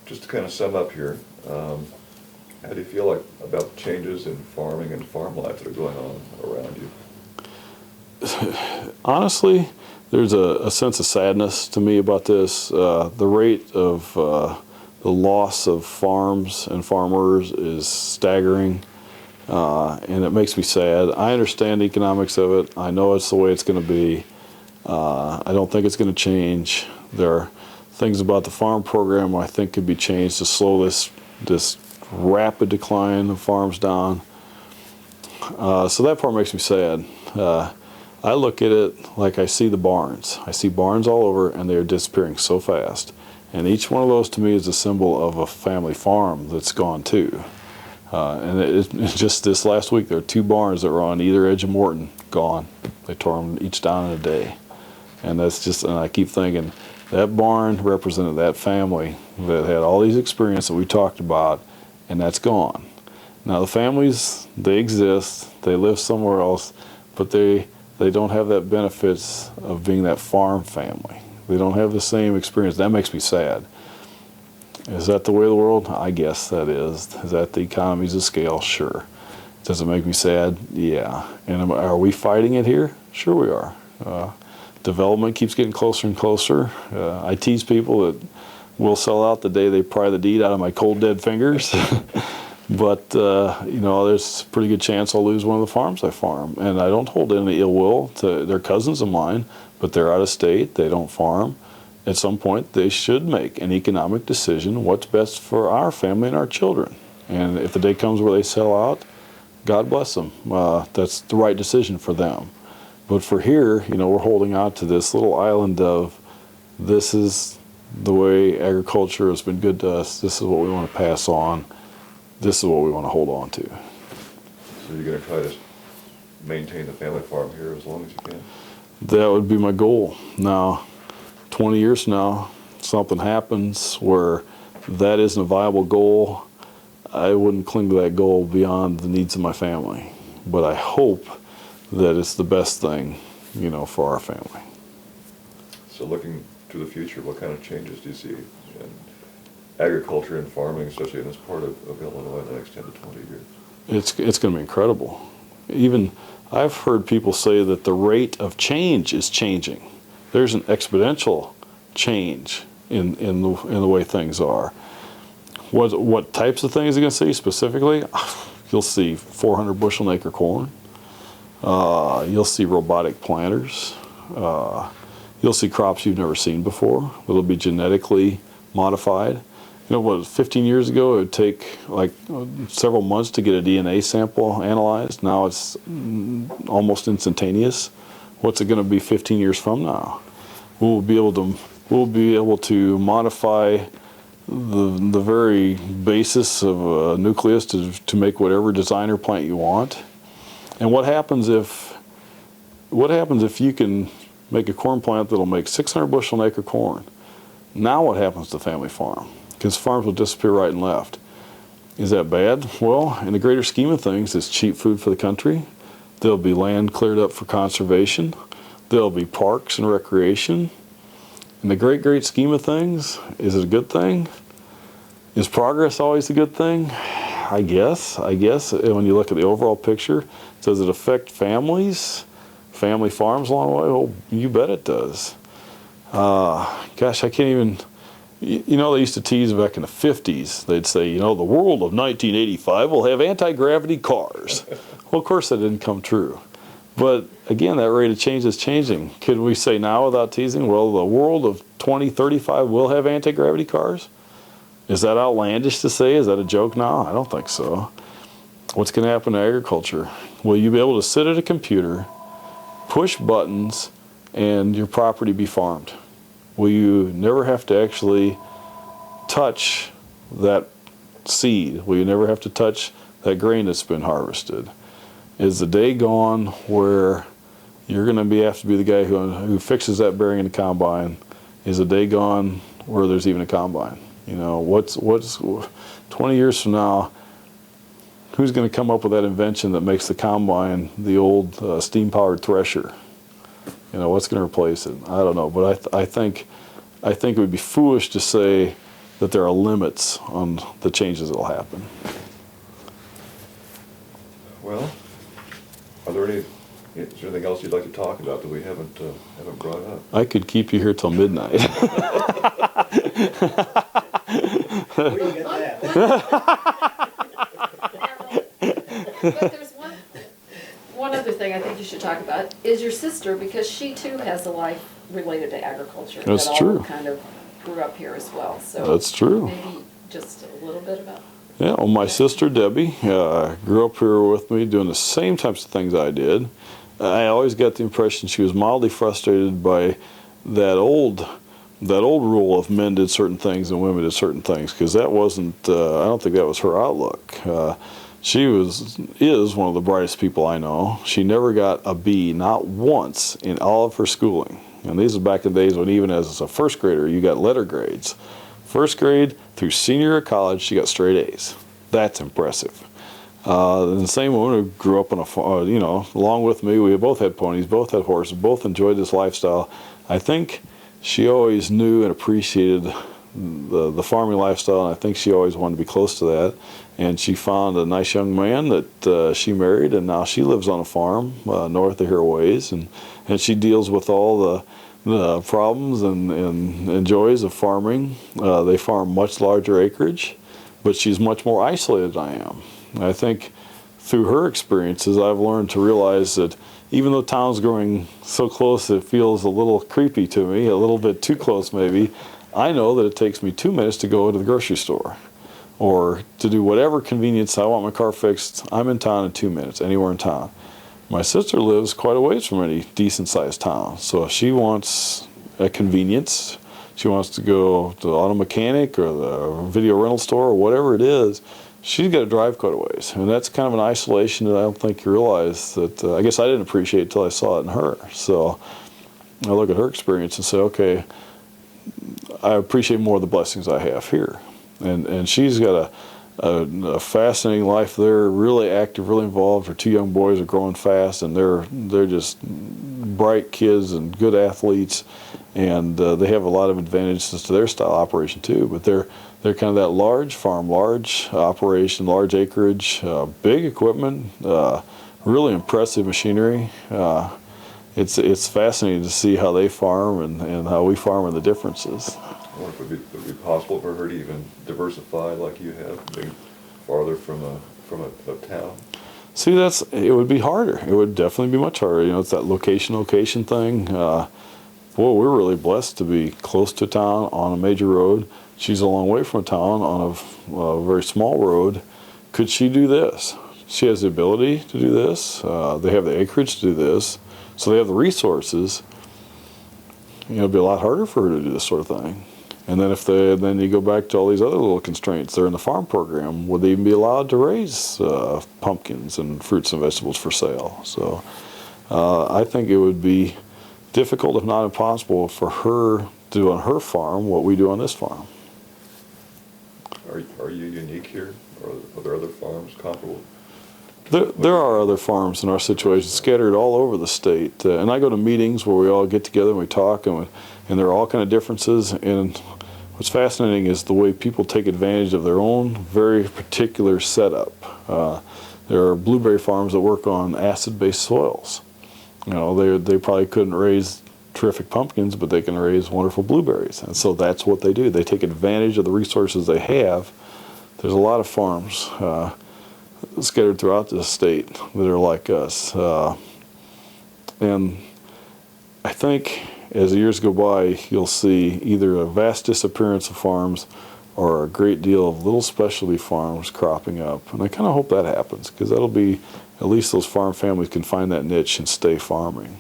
[SPEAKER 1] Just to kind of sum up here, how do you feel like about the changes in farming and farm life that are going on around you?
[SPEAKER 2] Honestly, there's a sense of sadness to me about this. The rate of the loss of farms and farmers is staggering. And it makes me sad. I understand the economics of it. I know it's the way it's going to be. I don't think it's going to change. There are things about the farm program I think could be changed to slow this rapid decline of farms down. So that part makes me sad. I look at it like I see the barns. I see barns all over, and they are disappearing so fast. And each one of those to me is a symbol of a family farm that's gone too. And it's just this last week, there were 2 barns that were on either edge of Morton, gone. They tore them each down in a day. And that's just, and I keep thinking, that barn represented that family that had all these experiences that we talked about, and that's gone. Now the families, they exist, they live somewhere else, but they don't have that benefits of being that farm family. They don't have the same experience. That makes me sad. Is that the way of the world? I guess that is. Is that the economies of scale? Sure. Does it make me sad? Yeah. And are we fighting it here? Sure we are. Development keeps getting closer and closer. I tease people that we'll sell out the day they pry the deed out of my cold dead fingers. But, you know, there's a pretty good chance I'll lose one of the farms I farm. And I don't hold any ill will to their cousins of mine, but they're out of state. They don't farm. at some point they should make an economic decision what's best for our family and our children. And if the day comes where they sell out, God bless them. That's the right decision for them. But for here, we're holding out to this little island of, this is the way agriculture has been good to us. This is what we want to pass on. This is what we want to hold on to.
[SPEAKER 1] So you're going to try to maintain the family farm here as long as you can?
[SPEAKER 2] That would be my goal. Now, 20 years from now, something happens where that isn't a viable goal, I wouldn't cling to that goal beyond the needs of my family. But I hope that it's the best thing, for our family.
[SPEAKER 1] So looking to the future, what kind of changes do you see in agriculture and farming, especially in this part of Illinois, in the next 10 to 20 years?
[SPEAKER 2] It's going to be incredible. Even I've heard people say that the rate of change is changing. There's an exponential change in the way things are. What types of things are you going to see specifically? You'll see 400 bushel an acre corn. You'll see robotic planters. You'll see crops you've never seen before. It'll be genetically modified. 15 years ago it would take like several months to get a DNA sample analyzed. Now it's almost instantaneous. What's it going to be 15 years from now? We'll be able to modify the very basis of a nucleus to make whatever designer plant you want. And what happens if you can make a corn plant that'll make 600 bushel an acre corn? Now what happens to the family farm? Because farms will disappear right and left. Is that bad? Well, in the greater scheme of things, it's cheap food for the country. There'll be land cleared up for conservation. There'll be parks and recreation. In the great scheme of things, is it a good thing? Is progress always a good thing? I guess. When you look at the overall picture, does it affect families, family farms along the way? Well, you bet it does. Gosh, I can't even... they used to tease back in the 50s. They'd say, the world of 1985 will have anti-gravity cars. Well, of course that didn't come true. But again, that rate of change is changing. Could we say now without teasing, well, the world of 2035 will have anti-gravity cars? Is that outlandish to say? Is that a joke now? I don't think so. What's going to happen to agriculture? Will you be able to sit at a computer, push buttons, and your property be farmed? Will you never have to actually touch that seed? Will you never have to touch that grain that's been harvested? Is the day gone where you're going to have to be the guy who fixes that bearing in the combine? Is the day gone where there's even a combine? What's 20 years from now, who's going to come up with that invention that makes the combine the old steam-powered thresher? What's going to replace it? I don't know, but I think it would be foolish to say that there are limits on the changes that will happen.
[SPEAKER 1] Well, is there anything else you'd like to talk about that we haven't brought up?
[SPEAKER 2] I could keep you here till midnight.
[SPEAKER 3] Where do you get that?
[SPEAKER 4] But there's one other thing I think you should talk about is your sister, because she too has a life related to agriculture.
[SPEAKER 2] That's
[SPEAKER 4] that
[SPEAKER 2] true.
[SPEAKER 4] All kind of grew up here as well. So
[SPEAKER 2] That's true.
[SPEAKER 4] Maybe just a little bit about.
[SPEAKER 2] Yeah, well, my sister Debbie grew up here with me doing the same types of things I did. I always got the impression she was mildly frustrated by that old rule of men did certain things and women did certain things, because that wasn't, I don't think that was her outlook. She is one of the brightest people I know. She never got a B, not once, in all of her schooling. And these are back in the days when even as a first grader, you got letter grades. First grade through senior year of college, she got straight A's. That's impressive. The same woman who grew up on a farm, along with me, we both had ponies, both had horses, both enjoyed this lifestyle. I think she always knew and appreciated the farming lifestyle, and I think she always wanted to be close to that. And she found a nice young man that she married, and now she lives on a farm north of here ways, and she deals with all the problems and joys of farming. They farm much larger acreage, but she's much more isolated than I am. And I think through her experiences, I've learned to realize that even though town's growing so close it feels a little creepy to me, a little bit too close maybe, I know that it takes me 2 minutes to go to the grocery store or to do whatever convenience. I want my car fixed, I'm in town in 2 minutes, anywhere in town. My sister lives quite a ways from any decent-sized town, so if she wants a convenience, she wants to go to the auto mechanic or the video rental store or whatever it is, she's got to drive quite a ways. And that's kind of an isolation that I don't think you realize that, I guess I didn't appreciate until I saw it in her. So I look at her experience and say, okay, I appreciate more of the blessings I have here. And she's got a fascinating life there, really active, really involved. Her 2 young boys are growing fast, and they're just bright kids and good athletes, and they have a lot of advantages to their style operation too. But they're kind of that large farm, large operation, large acreage, big equipment, really impressive machinery. It's fascinating to see how they farm and how we farm and the differences.
[SPEAKER 1] I wonder if it would be possible for her to even diversify like you have, being farther from a town.
[SPEAKER 2] See, it would be harder. It would definitely be much harder. You know, it's that location thing. Boy, we're really blessed to be close to town on a major road. She's a long way from town on a very small road. Could she do this? She has the ability to do this. They have the acreage to do this. So they have the resources. You know, it'd be a lot harder for her to do this sort of thing. And then then you go back to all these other little constraints. They're in the farm program. Would they even be allowed to raise pumpkins and fruits and vegetables for sale? So I think it would be difficult, if not impossible, for her to do on her farm what we do on this farm.
[SPEAKER 1] Are you unique here, or are there other farms comparable?
[SPEAKER 2] There are other farms in our situation scattered all over the state, and I go to meetings where we all get together and we talk, and there are all kind of differences. And what's fascinating is the way people take advantage of their own very particular setup. There are blueberry farms that work on acid-based soils. You know, they probably couldn't raise terrific pumpkins, but they can raise wonderful blueberries, and so that's what they do. They take advantage of the resources they have. There's a lot of farms scattered throughout the state that are like us, and I think as the years go by, you'll see either a vast disappearance of farms or a great deal of little specialty farms cropping up. And I kind of hope that happens, because that'll be, at least those farm families can find that niche and stay farming.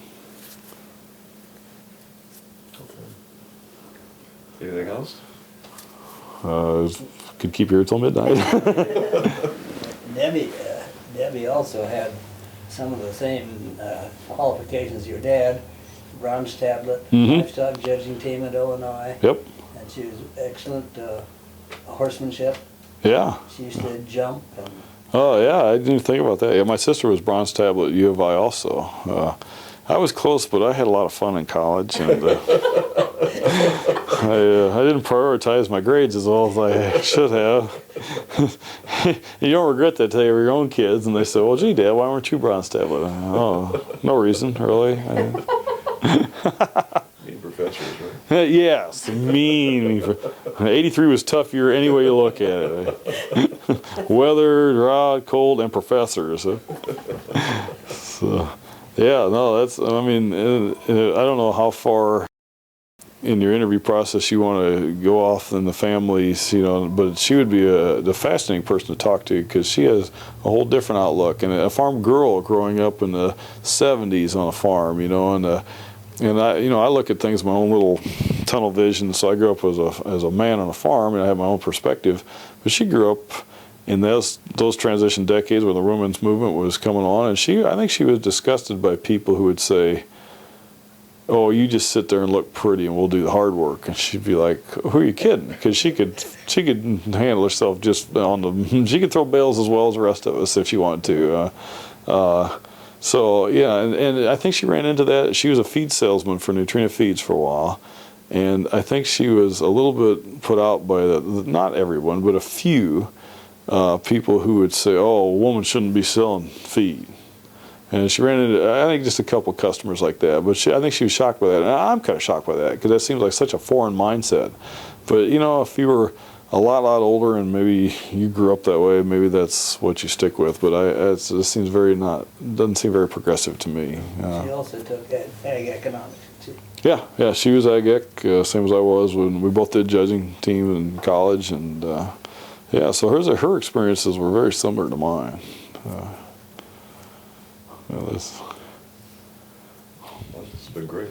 [SPEAKER 1] Anything else?
[SPEAKER 2] Could keep you here till midnight.
[SPEAKER 3] Debbie also had some of the same qualifications as your dad. Bronze tablet, livestock judging team at Illinois.
[SPEAKER 2] Yep.
[SPEAKER 3] And she was excellent horsemanship.
[SPEAKER 2] Yeah.
[SPEAKER 3] She used to jump. And
[SPEAKER 2] Oh yeah, I didn't even think about that. Yeah, my sister was bronze tablet at U of I also. I was close, but I had a lot of fun in college, and I didn't prioritize my grades as well as I should have. You don't regret that till you have your own kids, and they say, "Well, gee, Dad, why weren't you bronze tablet?" Oh, no reason, really.
[SPEAKER 1] Mean professors, right?
[SPEAKER 2] Yes, mean. 83 was tough year any way you look at it. Weather, drought, cold, and professors. So, yeah, no, that's, I mean, I don't know how far in your interview process you want to go off in the families, you know, but she would be the fascinating person to talk to, because she has a whole different outlook. And a farm girl growing up in the 70s on a farm, you know, and I, you know, I look at things my own little tunnel vision. So I grew up as a man on a farm, and I have my own perspective. But she grew up in those transition decades where the women's movement was coming on, and I think she was disgusted by people who would say, "Oh, you just sit there and look pretty, and we'll do the hard work." And she'd be like, "Who are you kidding?" Because she could handle herself just she could throw bales as well as the rest of us if she wanted to. So yeah, and I think she ran into that. She was a feed salesman for Nutrient Feeds for a while, and I think she was a little bit put out by not everyone, but a few people who would say, "Oh, a woman shouldn't be selling feed." And she ran into, I think, just a couple customers like that. But I think she was shocked by that. And I'm kind of shocked by that, because that seems like such a foreign mindset. But, you know, if you were a lot older, and maybe you grew up that way. Maybe that's what you stick with. But it seems doesn't seem very progressive to me.
[SPEAKER 3] She also took ag economics too.
[SPEAKER 2] Yeah, she was ag ec, same as I was when we both did judging team in college, and yeah, so her experiences were very similar to mine.
[SPEAKER 1] That's been great.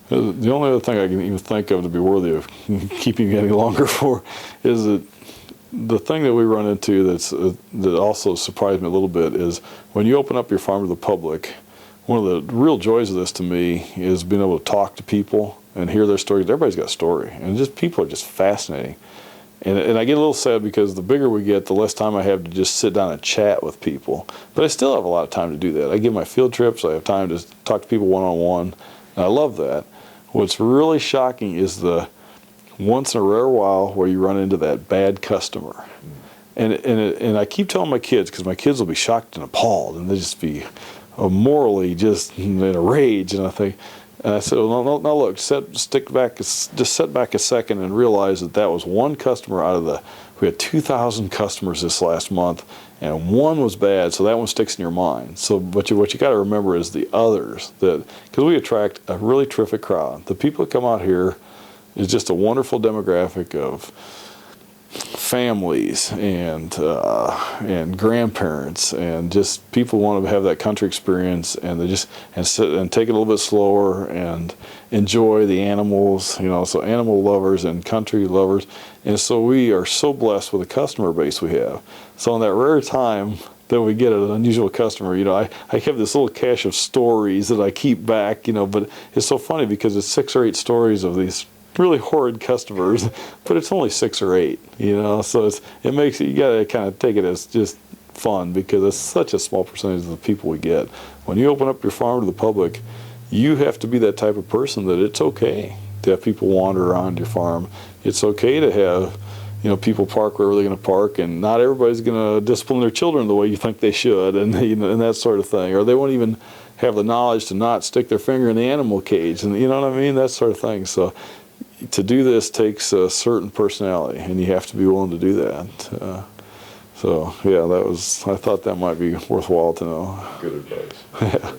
[SPEAKER 2] The only other thing I can even think of to be worthy of keeping any longer for is that the thing that we run into that also surprised me a little bit is when you open up your farm to the public. One of the real joys of this to me is being able to talk to people and hear their stories. Everybody's got a story, and just people are just fascinating. And I get a little sad because the bigger we get, the less time I have to just sit down and chat with people. But I still have a lot of time to do that. I give my field trips. I have time to talk to people one-on-one, and I love that. What's really shocking is the once in a rare while where you run into that bad customer. And I keep telling my kids, because my kids will be shocked and appalled, and they just be morally just in a rage. And I said, well, no, look, set back a second and realize that was one customer out of we had 2,000 customers this last month, and one was bad, so that one sticks in your mind. So, what you got to remember is the others, because we attract a really terrific crowd. The people that come out here is just a wonderful demographic of families and grandparents, and just people want to have that country experience, and they just sit and take it a little bit slower and enjoy the animals, so animal lovers and country lovers. And so we are so blessed with the customer base we have. So in that rare time that we get an unusual customer, I have this little cache of stories that I keep back, but it's so funny because it's 6 or 8 stories of these really horrid customers, but it's only 6 or 8, so it makes it, you got to kind of take it as just fun, because it's such a small percentage of the people we get. When you open up your farm to the public, you have to be that type of person that it's okay to have people wander around your farm. It's okay to have people park wherever they're going to park, and not everybody's going to discipline their children the way you think they should, and and that sort of thing, or they won't even have the knowledge to not stick their finger in the animal cage, and you know what I mean, that sort of thing. So to do this takes a certain personality, and you have to be willing to do that. So yeah, I thought that might be worthwhile to know.
[SPEAKER 1] Good advice.